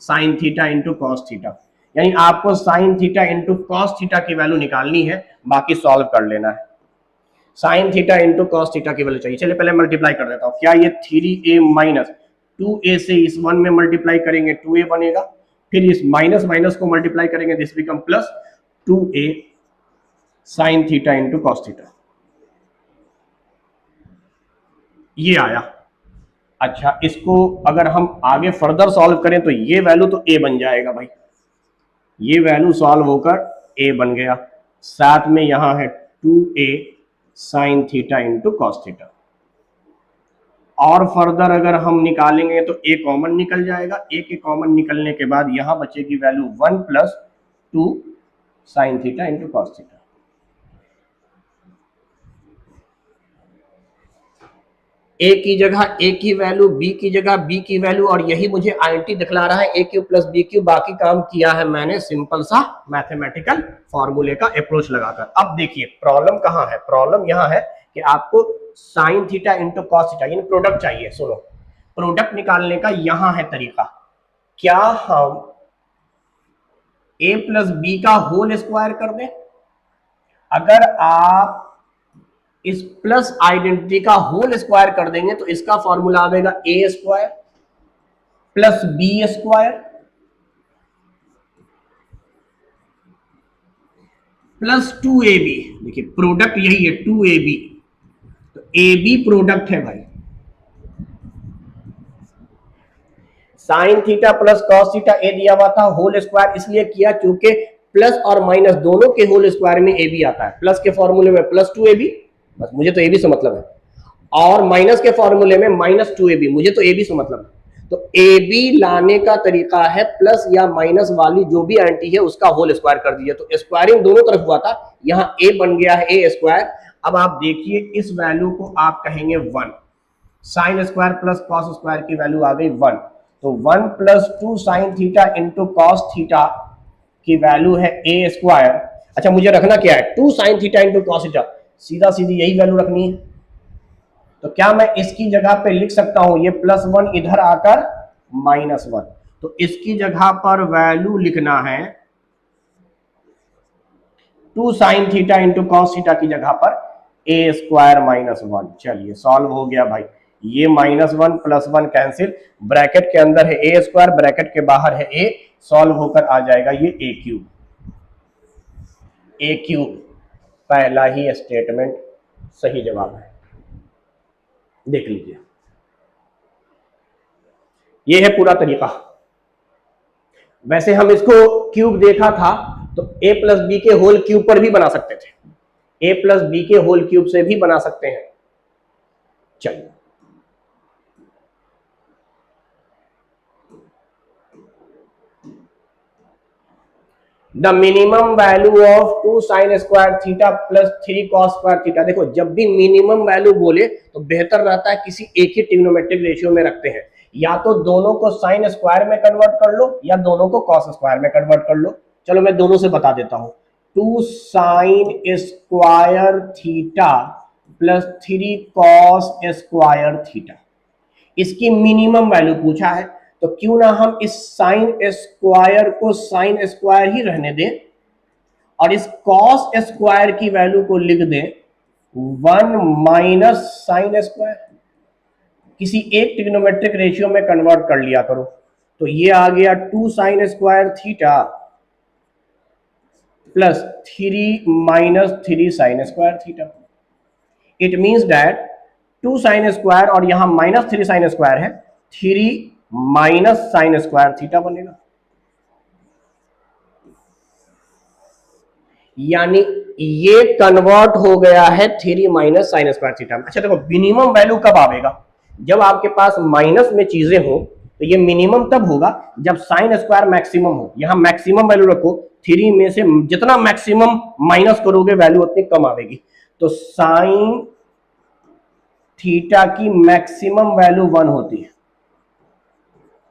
sign theta into cos theta, यानी आपको sign theta into cos theta की वैल्यू निकालनी है, बाकी सॉल्व कर लेना है। Sine theta into cos theta की वैल्यू चाहिए। चलिए पहले मल्टीप्लाई कर देता हूं। क्या ये 3a माइनस 2a से इस 1 में मल्टीप्लाई करेंगे 2a बनेगा, फिर इस माइनस माइनस को मल्टीप्लाई करेंगे, this become plus 2a sign theta into cos theta, ये आया। अच्छा, इसको अगर हम आगे फर्दर सॉल्व करें तो ये वैल्यू तो a बन जाएगा भाई, ये वैल्यू सॉल्व होकर a बन गया, साथ में यहां है 2a sign theta into cos theta. और फर्दर अगर हम निकालेंगे तो a कॉमन निकल जाएगा, a के कॉमन निकलने के बाद यहां बचेगी value 1 plus 2 sign theta into cos theta. a की जगह a की वैल्यू, b की जगह b की वैल्यू, और यही मुझे आईएनटी दिखला रहा है a cube plus B cube. बाकी काम किया है मैंने सिंपल सा मैथमेटिकल फॉर्मूले का अप्रोच लगाकर। अब देखिए प्रॉब्लम कहां है, प्रॉब्लम यहां है कि आपको sign theta into cos theta यानी प्रोडक्ट चाहिए। सुनो, प्रोडक्ट निकालने का यहां है तरीका। क्या हम a प्लस बी का होल स्क्वायर कर दें? अगर आप इस प्लस आइडेंटिटी का होल स्क्वायर कर देंगे तो इसका फॉर्मूला आएगा A square plus B square plus 2ab। देखिए प्रोडक्ट यही है 2ab, तो ab प्रोडक्ट है भाई। Sine theta plus cos theta A दिया हुआ था, होल स्क्वायर इसलिए किया क्योंकि प्लस और माइनस दोनों के होल स्क्वायर में ए बी आता है। प्लस के फॉर्मूले में प्लस 2ab, बस मुझे तो ए बी से मतलब है, और माइनस के फॉर्मूले में माइनस 2ab, मुझे तो ए बी से मतलब है। तो ए बी लाने का तरीका है प्लस या माइनस वाली जो भी आंटी है उसका होल स्क्वायर कर दीजिए। तो स्क्वायरिंग दोनों तरफ हुआ था, यहां ए बन गया है ए स्क्वायर। अब आप देखिए इस वैल्यू को आप कहेंगे 1, sine square plus cos square की वैल्यू आ गई 1, तो 1 plus 2 sign theta into cos theta की वैल्यू है ए स्क्वायर। अच्छा, मुझे रखना क्या है, 2 sign theta into cos theta, सीधा सीधी यही वैल्यू रखनी है। तो क्या मैं इसकी जगह पे लिख सकता हूं ये प्लस 1 इधर आकर माइनस 1, तो इसकी जगह पर वैल्यू लिखना है 2 sign theta into cos theta की जगह पर ए स्क्वायर माइनस 1। चलिए सॉल्व हो गया भाई, ये -1 +1 कैंसिल, ब्रैकेट के अंदर है ए स्क्वायर, ब्रैकेट के बाहर है ए, सॉल्व होकर आ जाएगा ये ए क्यूब। ए क्यूब पहला ही स्टेटमेंट सही जवाब है, देख लीजिए। ये है पूरा तरीका। वैसे हम इसको क्यूब देखा था तो a प्लस बी के होल क्यूब पर भी बना सकते थे, a प्लस बी के होल क्यूब से भी बना सकते हैं। चलिए the minimum value of 2 sign square theta plus 3 cos square theta. देखो जब भी मिनिमम वैल्यू बोले तो बेहतर रहता है किसी एक ही ट्रिग्नोमेट्रिक रेशियो में रखते हैं, या तो दोनों को साइन स्क्वायर में कन्वर्ट कर लो या दोनों को कॉस स्क्वायर में कन्वर्ट कर लो। चलो मैं दोनों से बता देता हूं, 2 sign square theta plus 3 cos square theta, इसकी मिनिमम वैल्यू पूछा है तो क्यों ना हम इस साइन स्क्वायर को साइन स्क्वायर ही रहने दें और इस कॉस स्क्वायर की वैल्यू को लिख दें 1 माइनस साइन स्क्वायर। किसी एक ट्रिग्नोमेट्रिक रेशियो में कन्वर्ट कर लिया करो, तो ये आ गया 2 sign square theta plus 3 minus 3 sign square theta. It means that 2 sine square और यहां माइनस 3 साइन स्क्वायर है, 3 माइनस साइन स्क्वायर थीटा बनेगा। यानी ये कन्वर्ट हो गया है 3 माइनस साइन स्क्वायर थीटा में। अच्छा देखो मिनिमम वैल्यू कब आवेगा, जब आपके पास माइनस में चीजें हो तो ये मिनिमम तब होगा जब साइन स्क्वायर मैक्सिमम हो। यहां मैक्सिमम वैल्यू रखो, 3 में से जितना मैक्सिमम माइनस करोगे वैल्यू उतनी कम आवेगी। तो साइन थीटा की मैक्सिमम वैल्यू 1 होती है,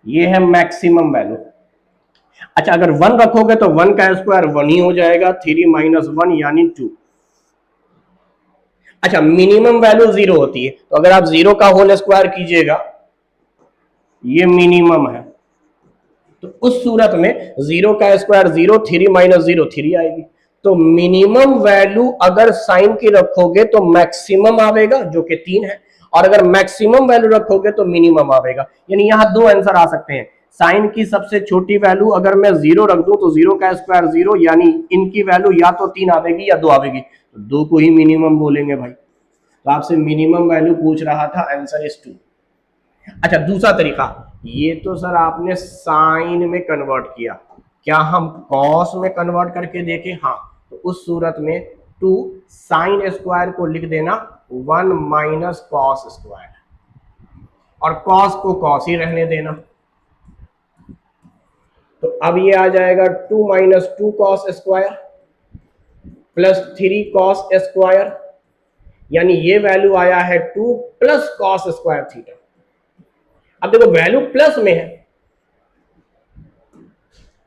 ये है मैक्सिमम वैल्यू। अच्छा अगर 1 रखोगे तो 1 का स्क्वायर 1 ही हो जाएगा, 3 माइनस 1 यानी 2। अच्छा मिनिमम वैल्यू 0 होती है, तो अगर आप 0 का होल स्क्वायर कीजिएगा, ये मिनिमम है, तो उस सूरत में 0 का स्क्वायर 0, 3 माइनस 0 3 आएगी। तो मिनिमम वैल्यू अगर साइन की रखोगे तो मैक्सिमम आवेगा जो कि 3 है, और अगर मैक्सिमम वैल्यू रखोगे तो मिनिमम आवेगा। यानी यहां दो आंसर आ सकते हैं। साइन की सबसे छोटी वैल्यू अगर मैं 0 रख दूं तो 0 का स्क्वायर 0, यानी इनकी वैल्यू या तो 3 आवेगी या 2 आवेगी, तो 2 को ही मिनिमम बोलेंगे भाई। तो आपसे मिनिमम वैल्यू पूछ रहा था, आंसर इज 2। अच्छा दूसरा तरीका, ये तो सर आपने साइन में कन्वर्ट किया, क्या हम कॉस में कन्वर्ट करके देखें? हाँ, तो उस सूरत में 2 साइन स्क्वायर को लिख देना 1 माइनस कॉस स्क्वायर, और कॉस को कॉस ही रहने देना। तो अब ये आ जाएगा 2 minus 2 cos square plus 3 cos square, यानी ये वैल्यू आया है 2 प्लस कॉस स्क्वायर थीटा। अब देखो वैल्यू प्लस में है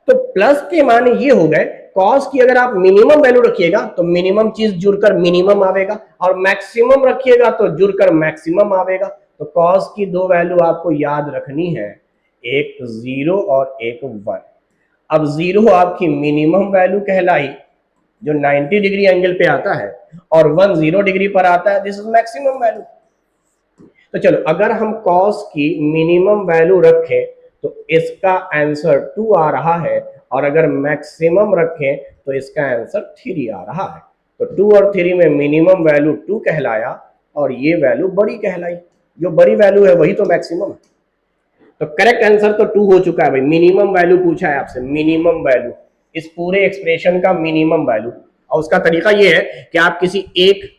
तो प्लस के माने ये हो गए, कॉस की अगर आप मिनिमम वैल्यू रखिएगा तो मिनिमम चीज जुड़कर मिनिमम आवेगा, और मैक्सिमम रखिएगा तो जुड़कर मैक्सिमम आवेगा। तो कॉस की दो वैल्यू आपको याद रखनी है, एक 0 और एक 1। अब 0 आपकी मिनिमम वैल्यू कहलाई जो 90 डिग्री एंगल पे आता है, और 1 0 डिग्री पर आता है, दिस इज मैक्सिमम वैल्यू। तो चलो अगर हम cos की मिनिमम वैल्यू रखें तो इसका आंसर 2 आ रहा है, और अगर मैक्सिमम रखें तो इसका आंसर 3 आ रहा है। तो 2 और 3 में मिनिमम वैल्यू 2 कहलाया और ये वैल्यू बड़ी कहलाई, जो बड़ी वैल्यू है वही तो मैक्सिमम है। तो करेक्ट आंसर तो 2 हो चुका है भाई। मिनिमम वैल्यू पूछा है आपसे, मिनिमम वैल्यू, इस पूरे एक्सप्रेशन का मिनिमम वैल्यू। और उसका तरीका ये है कि आप किसी एक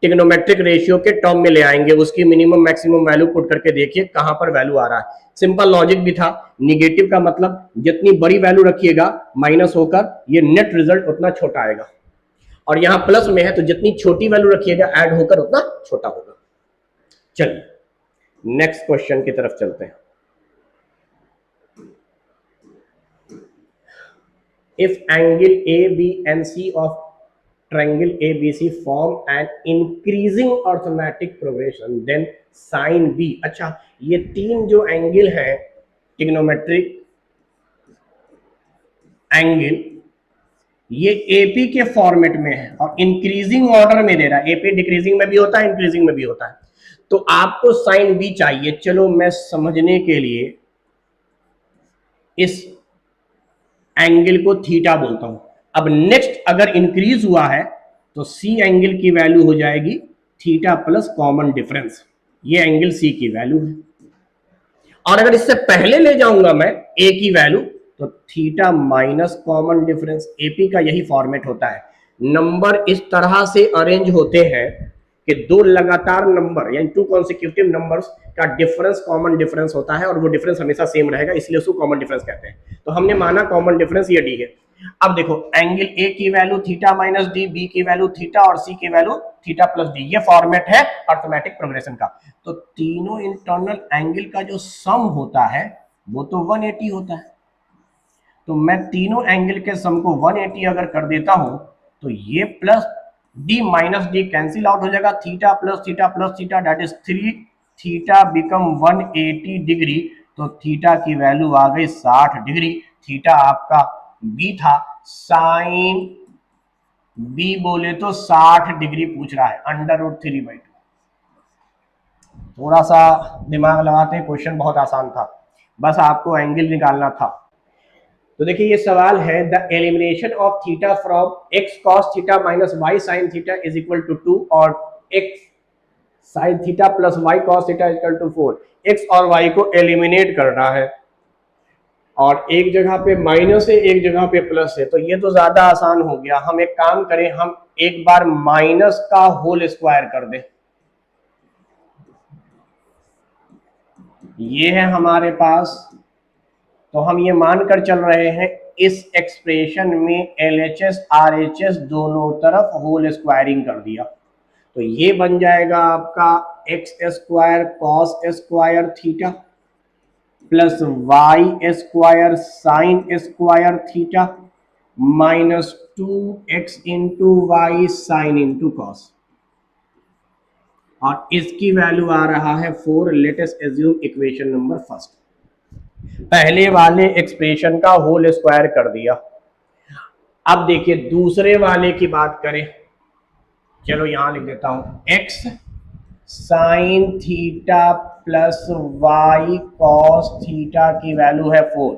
ट्रिग्नोमेट्रिक रेशियो के टर्म में ले आएंगे, उसकी मिनिमम मैक्सिमम वैल्यू पुट करके देखिए कहां पर वैल्यू आ रहा है। सिंपल लॉजिक भी था। निगेटिव का मतलब जितनी बड़ी वैल्यू रखिएगा माइनस होकर ये नेट रिजल्ट उतना छोटा आएगा, और यहां प्लस में है तो जितनी छोटी वैल्यू रखिएगा ऐड होकर उतना छोटा होगा। चलिए नेक्स्ट क्वेश्चन की तरफ चलते हैं। If angle A B and C of triangle ABC form an increasing arithmetic progression, then sin B। अच्छा ये तीन जो एंगल है ट्रिग्नोमेट्रिक एंगल, ये AP के फॉर्मेट में है और इंक्रीजिंग ऑर्डर में दे रहा है। AP डिक्रीजिंग में भी होता है, इंक्रीजिंग में भी होता है। तो आपको साइन बी चाहिए। चलो मैं समझने के लिए इस एंगल को थीटा बोलता हूं। अब नेक्स्ट अगर इंक्रीज हुआ है तो सी एंगल की वैल्यू हो जाएगी थीटा प्लस कॉमन डिफरेंस, ये एंगल सी की वैल्यू है। और अगर इससे पहले ले जाऊंगा मैं ए की वैल्यू तो theta minus common difference, AP का यही फॉर्मेट होता है। नंबर इस तरह से अरेंज होते हैं कि दो लगातार नंबर यानी टू कॉन्सिक्यूटिव नंबर्स का डिफरेंस कॉमन डिफरेंस होता है और वो डिफरेंस हमेशा सेम रहेगा, इसलिए उसको कॉमन डिफरेंस कहते हैं। तो हमने माना कॉमन डिफरेंस ये डी है। अब देखो एंगल ए की value theta minus D, B की वैल्यू थीटा और सी की वैल्यू थीटा प्लस डी, ये फॉर्मेट है अर्थमेटिक प्रोग्रेशन का। तो तीनों इंटरनल एंगल का जो सम होता है वो तो 180 होता है। तो मैं तीनों एंगल के सम को 180 अगर कर देता हूं तो ये plus D minus D cancel out हो जाएगा, theta plus theta that is 3, theta become 180 degree. तो थीटा की वैल्यू आ गई 60 डिग्री। थीटा आपका बी था, साइन बी बोले तो 60 डिग्री पूछ रहा है, √3/2। थोड़ा सा दिमाग लगाते हैं, क्वेश्चन बहुत आसान था, बस आपको एंगल निकालना था। तो देखिए ये सवाल है, the elimination of theta from x cos theta minus y sin theta is equal to 2 और x sin theta plus y cos theta is equal to 4। x और y को एलिमिनेट करना है और एक जगह पे माइनस है एक जगह पे प्लस है, तो ये तो ज्यादा आसान हो गया। हम एक काम करें, हम एक बार माइनस का होल स्क्वायर कर दें। ये है हमारे पास, तो हम ये मानकर चल रहे हैं इस एक्सप्रेशन में LHS RHS दोनों तरफ होल स्क्वायरिंग कर दिया। तो ये बन जाएगा आपका x square cos square theta plus y square sine square theta minus 2x into y sine into cos, और इसकी वैल्यू आ रहा है 4। Let us assume equation number first. पहले वाले एक्सप्रेशन का होल स्क्वायर कर दिया। अब देखिए दूसरे वाले की बात करें, चलो यहां लिख देता हूं x sign theta plus y cos theta की वैल्यू है 4,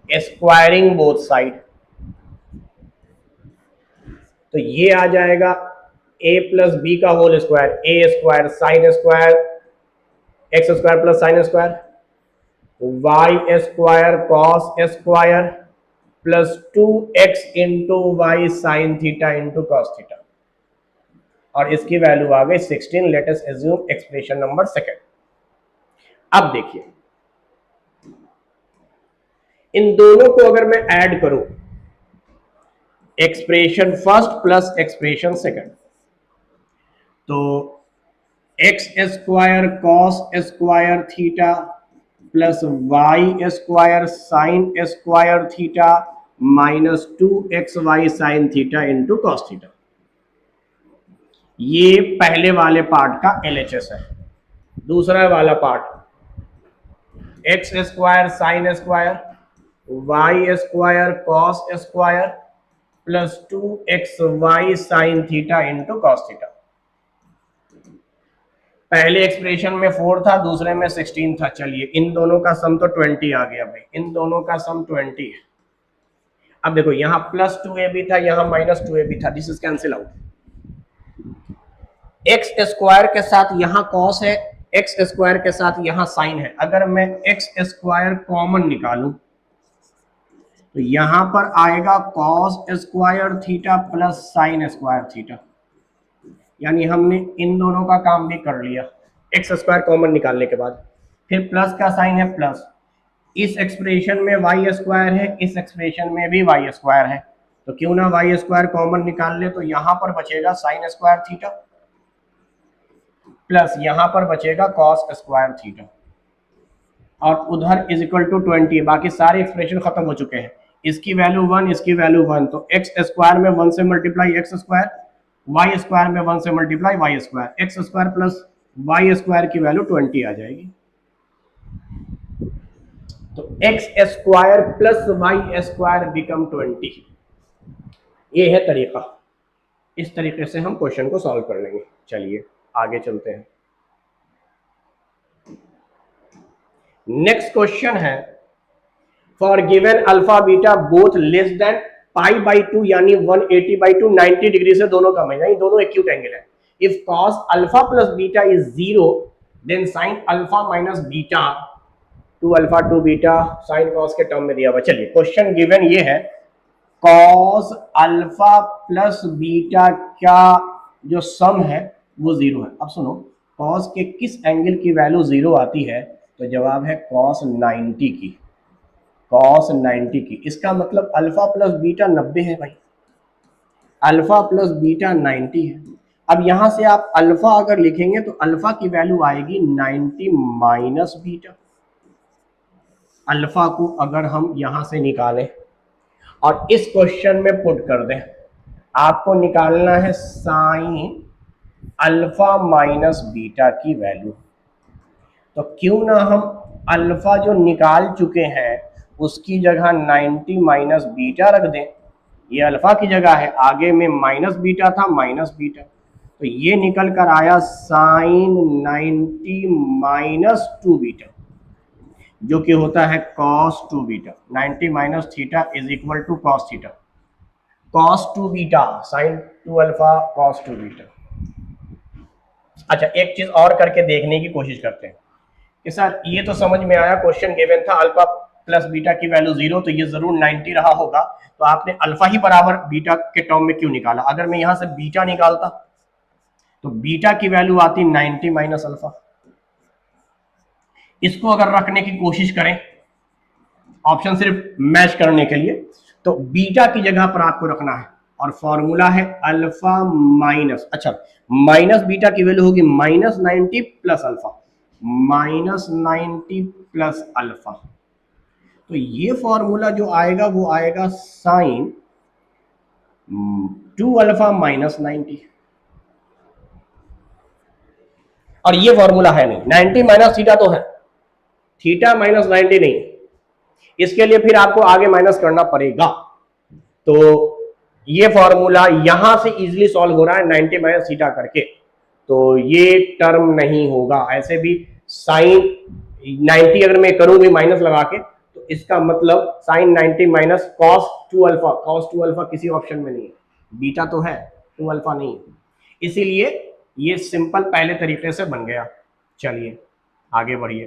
स्क्वायरिंग बोथ साइड। तो ये आ जाएगा a प्लस बी का whole square, a square sine square x square plus sine square y square cos square plus 2x into y sine theta into cos theta, और इसकी value आ गई 16। Let us assume expression number second. अब देखिए इन दोनों को अगर मैं ऐड करूं, expression first plus expression second, तो x square cos square theta plus y square sine square theta minus 2xy sine theta into cos theta, ये पहले वाले पार्ट का LHS है। दूसरा वाला part x square sine square y square cos square plus 2xy sine theta into cos theta. पहले expression में 4 था, दूसरे में 16 था। चलिए इन दोनों का सम तो 20 आ गया भाई, इन दोनों का सम 20 है। अब देखो यहाँ प्लस 2ab था, यहाँ माइनस 2ab था, this is cancel out. X square के साथ यहाँ कॉस है, एक्स स्क्वायर के साथ यहाँ साइन है। अगर मैं एक्स स्क्वायर कॉमन निकालूं तो यहां पर आएगा cos square theta plus sine square theta, यानी हमने इन दोनों का काम भी कर लिया एक्स स्क्वायर कॉमन निकालने के बाद। फिर प्लस का साइन है प्लस, इस एक्सप्रेशन में वाई स्क्वायर है, इस एक्सप्रेशन में भी वाई स्क्वायर है, तो क्यों ना वाई स्क्वायर कॉमन निकाल ले। तो यहां पर बचेगा साइन स्क्वायर थीटा प्लस यहां पर बचेगा कॉस स्क्वायर थीटा, और उधर इज इक्वल टू 20। बाकी सारे एक्सप्रेशन खत्म हो चुके हैं, इसकी वैल्यू 1, इसकी वैल्यू 1, तो एक्स स्क्वायर में 1 से multiply x square, y square में 1 से multiply y square, x square plus y square की वैल्यू 20 आ जाएगी। तो x square plus y square become 20। ये है तरीका, इस तरीके से हम क्वेश्चन को सॉल्व कर लेंगे। चलिए आगे चलते हैं। नेक्स्ट क्वेश्चन है, for given alpha beta both less than π/2 यानी 180/2 90 डिग्री से दोनों कम है, यानी दोनों एक्यूट एंगल है। If cos alpha plus beta is 0 then sin alpha minus beta 2 alpha 2 beta sin cos के टर्म में दिया हुआ। चलिए क्वेश्चन गिवन ये है, cos अल्फा प्लस बीटा का जो सम है वो 0 है। अब सुनो, cos के किस एंगल की वैल्यू 0 आती है, तो जवाब है cos 90 की, cos 90 की। इसका मतलब अल्फा प्लस बीटा 90 है भाई, अल्फा प्लस बीटा 90 है। अब यहां से आप अल्फा अगर लिखेंगे तो अल्फा की वैल्यू आएगी 90 माइनस बीटा। अल्फा को अगर हम यहां से निकालें और इस क्वेश्चन में पुट कर दें, आपको निकालना है साइन अल्फा माइनस बीटा की वैल्यू। तो क्यों ना हम अल्फा जो निकाल चुके हैं उसकी जगह 90 माइनस बीटा रख दें। ये अल्फा की जगह है, आगे में माइनस बीटा था, माइनस बीटा, तो ये निकल कर आया साइन 90 माइनस 2 बीटा, जो कि होता है cos 2 beta. 90 minus theta is equal to cos theta, cos 2 beta sine 2 alpha cos 2 beta. अच्छा, एक चीज और करके देखने की कोशिश करते हैं कि सर ये तो समझ में आया, क्वेश्चन गिवन था अल्फा प्लस बीटा की वैल्यू 0, तो ये जरूर 90 रहा होगा, तो आपने अल्फा ही बराबर बीटा के टर्म में क्यों निकाला? अगर मैं यहां से बीटा निकालता तो बीटा की वैल्यू आती 90 माइनस अल्फा। इसको अगर रखने की कोशिश करें ऑप्शन सिर्फ मैच करने के लिए, तो बीटा की जगह पर आपको रखना है और फॉर्मूला है अल्फा माइनस, अच्छा माइनस बीटा की वैल्यू होगी minus 90 plus alpha, minus 90 plus alpha. तो ये फॉर्मूला जो आएगा वो आएगा साइन 2 अल्फा माइनस 90, और ये फॉर्मूला है नहीं, 90 माइनस थीटा तो है, थीटा माइनस 90 नहीं। इसके लिए फिर आपको आगे माइनस करना पड़ेगा, तो ये फॉर्मूला यहां से इजीली सॉल्व हो रहा है 90 माइनस थीटा करके, तो ये टर्म नहीं होगा। ऐसे भी साइन 90 अगर मैं करूंगी माइनस लगा के, तो इसका मतलब sine 90 minus cos 2 alpha, cos 2 alpha किसी ऑप्शन में नहीं है, बीटा तो है 2 अल्फा नहीं है, इसीलिए ये सिंपल पहले तरीके से बन गया। चलिए आगे बढ़िए।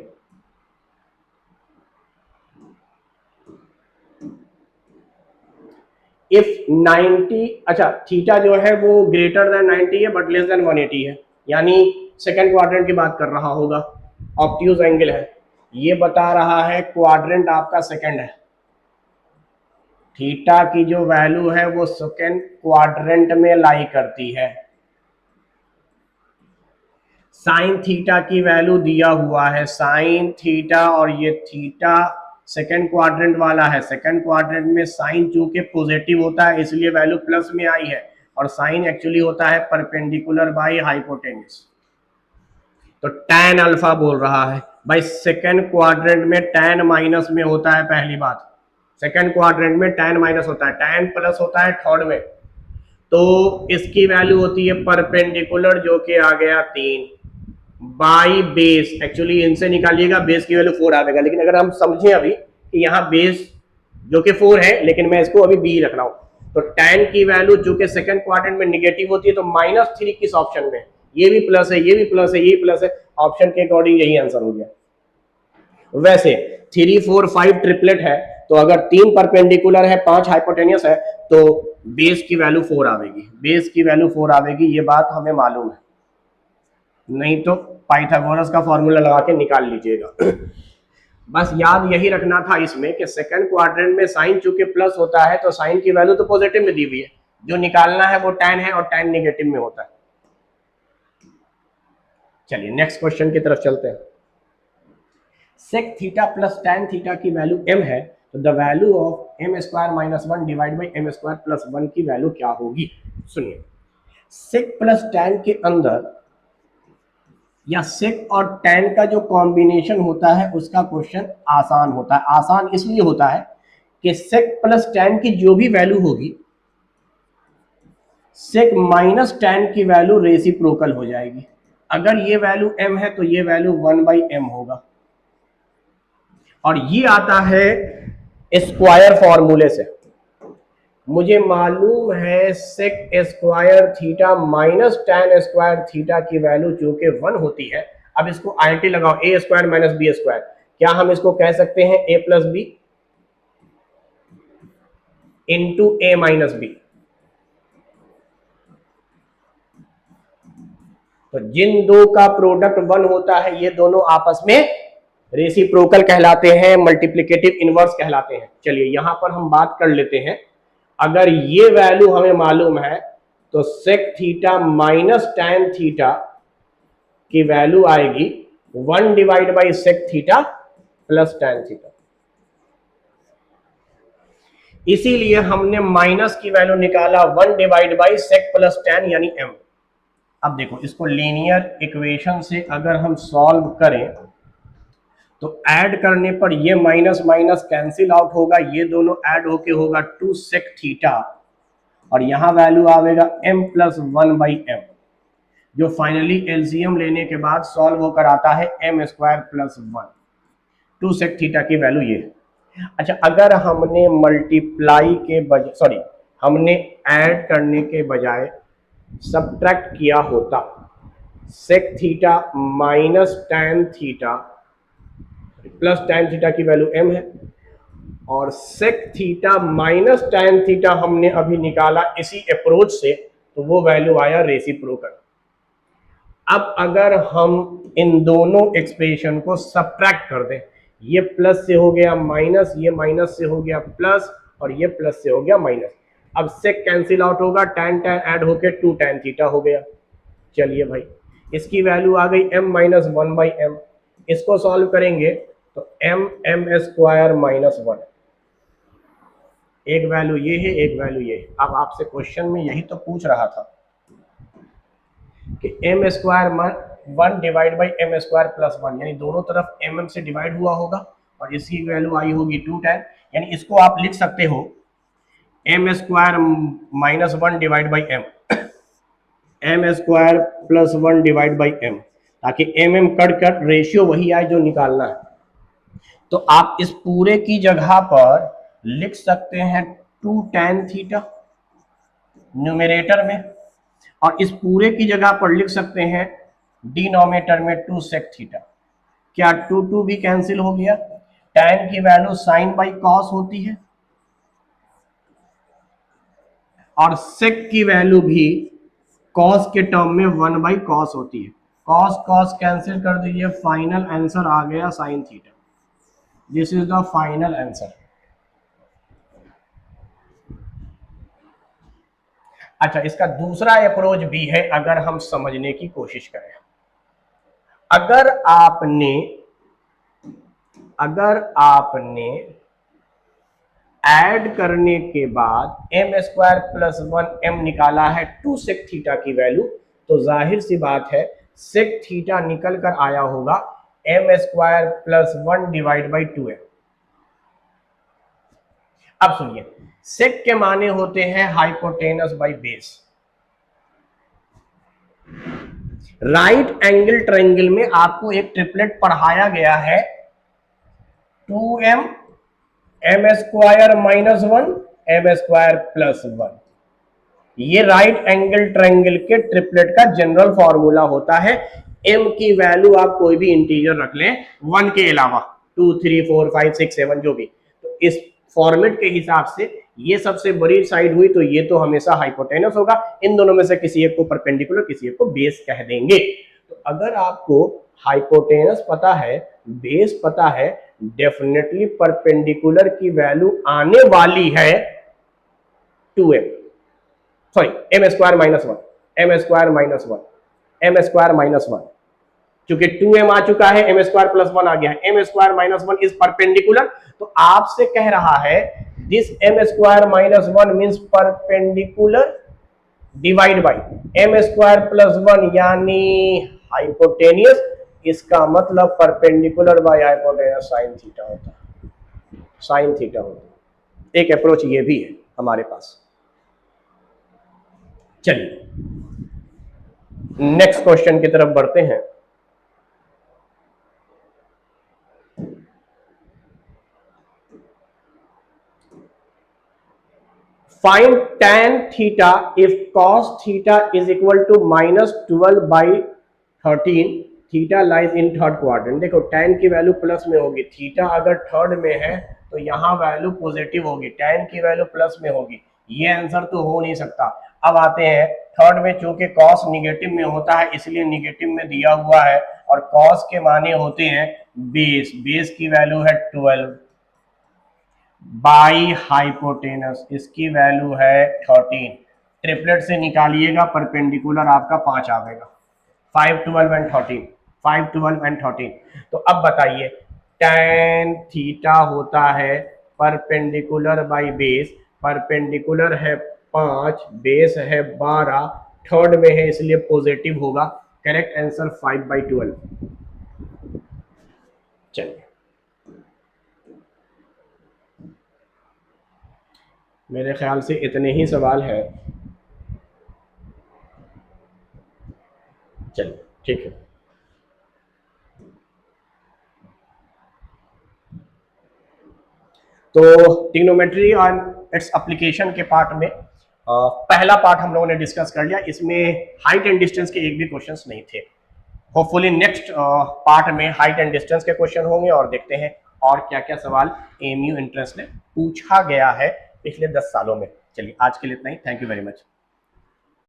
इफ 90, अच्छा थीटा जो है वो ग्रेटर देन 90 है बट लेस देन 180 है, यानी सेकेंड क्वाड्रेंट की बात कर रहा होगा, ऑब्ट्यूज एंगल है, ये बता रहा है क्वाड्रेंट आपका सेकेंड है, थीटा की जो वैल्यू है वो सेकेंड क्वाड्रेंट में लाई करती है। साइन थीटा की वैल्यू दिया हुआ है, साइन थीटा, और ये थीटा सेकेंड क्वाड्रेंट वाला है, सेकेंड क्वाड्रेंट में साइन चूंकि पॉजिटिव होता है इसलिए वैल्यू प्लस में आई है, और साइन एक्चुअली होता है परपेंडिकुलर बाय हाइपोटेन्यूज, तो tan अल्फा बोल रहा है भाई। सेकेंड क्वाड्रेंट में tan माइनस में होता है, पहली बात, सेकेंड क्वाड्रेंट में tan माइनस होता है, tan प्लस होता है थर्ड में, तो इसकी वैल्यू होती है परपेंडिकुलर जो कि आ गया 3 बाई बेस, एक्चुअली इनसे निकालिएगा बेस की वैल्यू 4 आएगा, लेकिन अगर हम समझें अभी कि यहाँ बेस जो कि 4 है लेकिन मैं इसको अभी बी रख रहा हूं, तो tan की वैल्यू जो कि सेकंड क्वाड्रेंट में निगेटिव होती है, तो -3 किस ऑप्शन में, ये भी प्लस है, ये भी प्लस है, ये भी प्लस है, ऑप्शन के अकॉर्डिंग यही आंसर हो गया। वैसे 3 4 5 ट्रिपलेट है, तो अगर 3 परपेंडिकुलर है 5 हाइपोटेनियस है, तो बेस की वैल्यू 4 आवेगी, बेस की वैल्यू 4 आवेगी, ये बात हमें मालूम है, नहीं तो पाइथागोरस का फॉर्मूला लगा के निकाल लीजिएगा। बस याद यही रखना था इसमें कि सेकंड क्वाड्रेंट में साइन चूंकि प्लस होता है तो साइन की वैल्यू तो पॉजिटिव में दी हुई है, जो निकालना है वो tan है और tan नेगेटिव में होता है। चलिए नेक्स्ट क्वेश्चन की तरफ चलते हैं। Sec theta plus tan theta की वैल्यू m है, तो the value of m square minus 1 divide by m square plus 1 की वैल्यू क्या होगी? सुनिए, सेक प्लस tan के अंदर या सेक और tan का जो कॉम्बिनेशन होता है उसका क्वेश्चन आसान होता है। आसान इसलिए होता है कि सेक प्लस tan की जो भी वैल्यू होगी, सेक माइनस tan की वैल्यू रेसिप्रोकल हो जाएगी। अगर ये वैल्यू m है तो ये वैल्यू 1/m होगा, और ये आता है स्क्वायर फॉर्मूले से। मुझे मालूम है sec square theta minus tan square theta की वैल्यू जो कि 1 होती है। अब इसको आईटी लगाओ, A square minus B square, क्या हम इसको कह सकते हैं A plus B into A minus B. तो जिन दो का प्रोडक्ट 1 होता है ये दोनों आपस में रेसिप्रोकल कहलाते हैं, मल्टीप्लिकेटिव इनवर्स कहलाते हैं। चलिए यहां पर हम बात कर लेते हैं, अगर ये वैल्यू हमें मालूम है तो sec theta minus tan theta की वैल्यू आएगी 1 divide by sec theta plus tan theta. इसीलिए हमने माइनस की वैल्यू निकाला 1 divide by sec plus tan यानी m। अब देखो इसको लीनियर इक्वेशन से अगर हम सॉल्व करें तो ऐड करने पर ये माइनस माइनस कैंसिल आउट होगा, ये दोनों ऐड होके होगा 2 सेक थीटा और यहां वैल्यू आएगा m प्लस 1 बाई एम, जो फाइनली एलसीएम लेने के बाद सॉल्व होकर आता है m square plus 1। 2 sec theta की वैल्यू ये है। अच्छा, अगर हमने मल्टीप्लाई के बजाय हमने ऐड करने के बजाय सब्ट्रैक्ट किया होता, sec theta minus tan theta plus tan theta की वैल्यू m है और sec theta minus tan theta हमने अभी निकाला इसी अप्रोच से, तो वो वैल्यू आया रेसिप्रोकल। अब अगर हम इन दोनों एक्सप्रेशन को सब्ट्रैक्ट कर दें, ये प्लस से हो गया माइनस, ये माइनस से हो गया प्लस और ये प्लस से हो गया माइनस। अब सेक कैंसिल आउट होगा, टैन टैन ऐड होके 2 टैन थीटा हो गया। चलिए भाई, इसकी वैल्यू आ गई m माइनस 1 बाई एम। इसको सॉल्व करेंगे तो m स्क्वायर माइनस 1, एक वैल्यू ये है, एक वैल्यू ये है। अब आपसे क्वेश्चन में यही तो पूछ रहा था कि m square 1 divide by m square plus 1, यानी दोनों तरफ mm से डिवाइड हुआ होगा और इसकी वैल्यू आई होगी 2 टैन, यानी इसको आप लिख सकते हो m square minus 1 divide by m square plus 1 divide by m, ताकि कट रेशियो वही आए जो निकालना है। तो आप इस पूरे की जगह पर लिख सकते हैं 2 टैन थीटा न्यूमरेटर में, और इस पूरे की जगह पर लिख सकते हैं डिनोमिनेटर में 2 सेक थीटा। क्या 2 भी कैंसिल हो गया? टैन की वैल्यू साइन बाई कॉस होती है और सेक की वैल्यू भी कॉस के टर्म में 1 बाई कॉस होती है। कॉस कॉस कैंसिल कर दीजिए, फाइनल आंसर आ गया sine theta. This is the final answer. अच्छा, इसका दूसरा अप्रोच भी है अगर हम समझने की कोशिश करें। अगर आपने ऐड करने के बाद m स्क्वायर प्लस 1 m निकाला है 2 सेक थीटा की वैल्यू, तो जाहिर सी बात है सेक थीटा निकल कर आया होगा m square plus 1 divide by 2m। अब सुनिए, सेक के माने होते हैं hypotenuse by base. Right angle triangle में आपको एक ट्रिपलेट पढ़ाया गया है 2m m square minus 1 m square plus 1। ये राइट एंगल ट्रायंगल के ट्रिपलेट का जनरल फॉर्मूला होता है। m की वैल्यू आप कोई भी इंटीजर रख लें 1 के अलावा, 2 3 4 5 6 7 जो भी, तो इस फॉर्मेट के हिसाब से ये सबसे बड़ी साइड हुई तो ये तो हमेशा हाइपोटेनस होगा। इन दोनों में से किसी एक को परपेंडिकुलर, किसी एक को बेस कह देंगे। तो अगर आपको हाइपोटेनस पता है, बेस पता है, डेफिनेटली परपेंडिकुलर की वैल्यू आने वाली है 2m, sorry m square minus 1, m square minus 1, m square minus 1। क्योंकि 2m आ चुका है, m स्क्वायर प्लस 1 आ गया है, m square minus 1 is perpendicular. तो आपसे कह रहा है this m square minus 1 means perpendicular divide by m square plus 1 यानी हाइपोटेनियस। इसका मतलब perpendicular by hypotenuse sine theta होता है, साइन थीटा होता है। एक अप्रोच ये भी है हमारे पास। चलिए नेक्स्ट क्वेश्चन की तरफ बढ़ते हैं। Find tan theta if cos theta is equal to -12/13, theta lies in third quadrant. देखो tan की वैल्यू प्लस में होगी, थीटा अगर थर्ड में है तो यहाँ वैल्यू पॉजिटिव होगी, tan की वैल्यू प्लस में होगी, ये आंसर तो हो नहीं सकता। अब आते हैं थर्ड में, चूंकि cos निगेटिव में होता है इसलिए निगेटिव में दिया हुआ है, और cos के माने होते हैं बेस, बेस की वैल्यू है 12 बाई हाइपोटेनस, इसकी वैल्यू है 13। ट्रिपलेट से निकालिएगा, परपेंडिकुलर आपका 5 आएगा, 5 12 एंड 13, 5 12 एंड 13। तो अब बताइए tan थीटा होता है परपेंडिकुलर बाई बेस, परपेंडिकुलर है 5, बेस है 12, थर्ड में है इसलिए पॉजिटिव होगा। Correct answer 5/12। चलिए, मेरे ख्याल से इतने ही सवाल हैं। चलिए ठीक है। तो ट्रिग्नोमेट्री और इट्स एप्लीकेशन के पार्ट में पहला पार्ट हम लोगों ने डिस्कस कर लिया, इसमें हाइट एंड डिस्टेंस के एक भी क्वेश्चंस नहीं थे। होपफुली नेक्स्ट पार्ट में हाइट एंड डिस्टेंस के क्वेश्चन होंगे, और देखते हैं और क्या क्या सवाल एएमयू एंट्रेंस में पूछा गया है पिछले 10 सालों में। चलिए आज के लिए इतना ही, थैंक यू वेरी मच।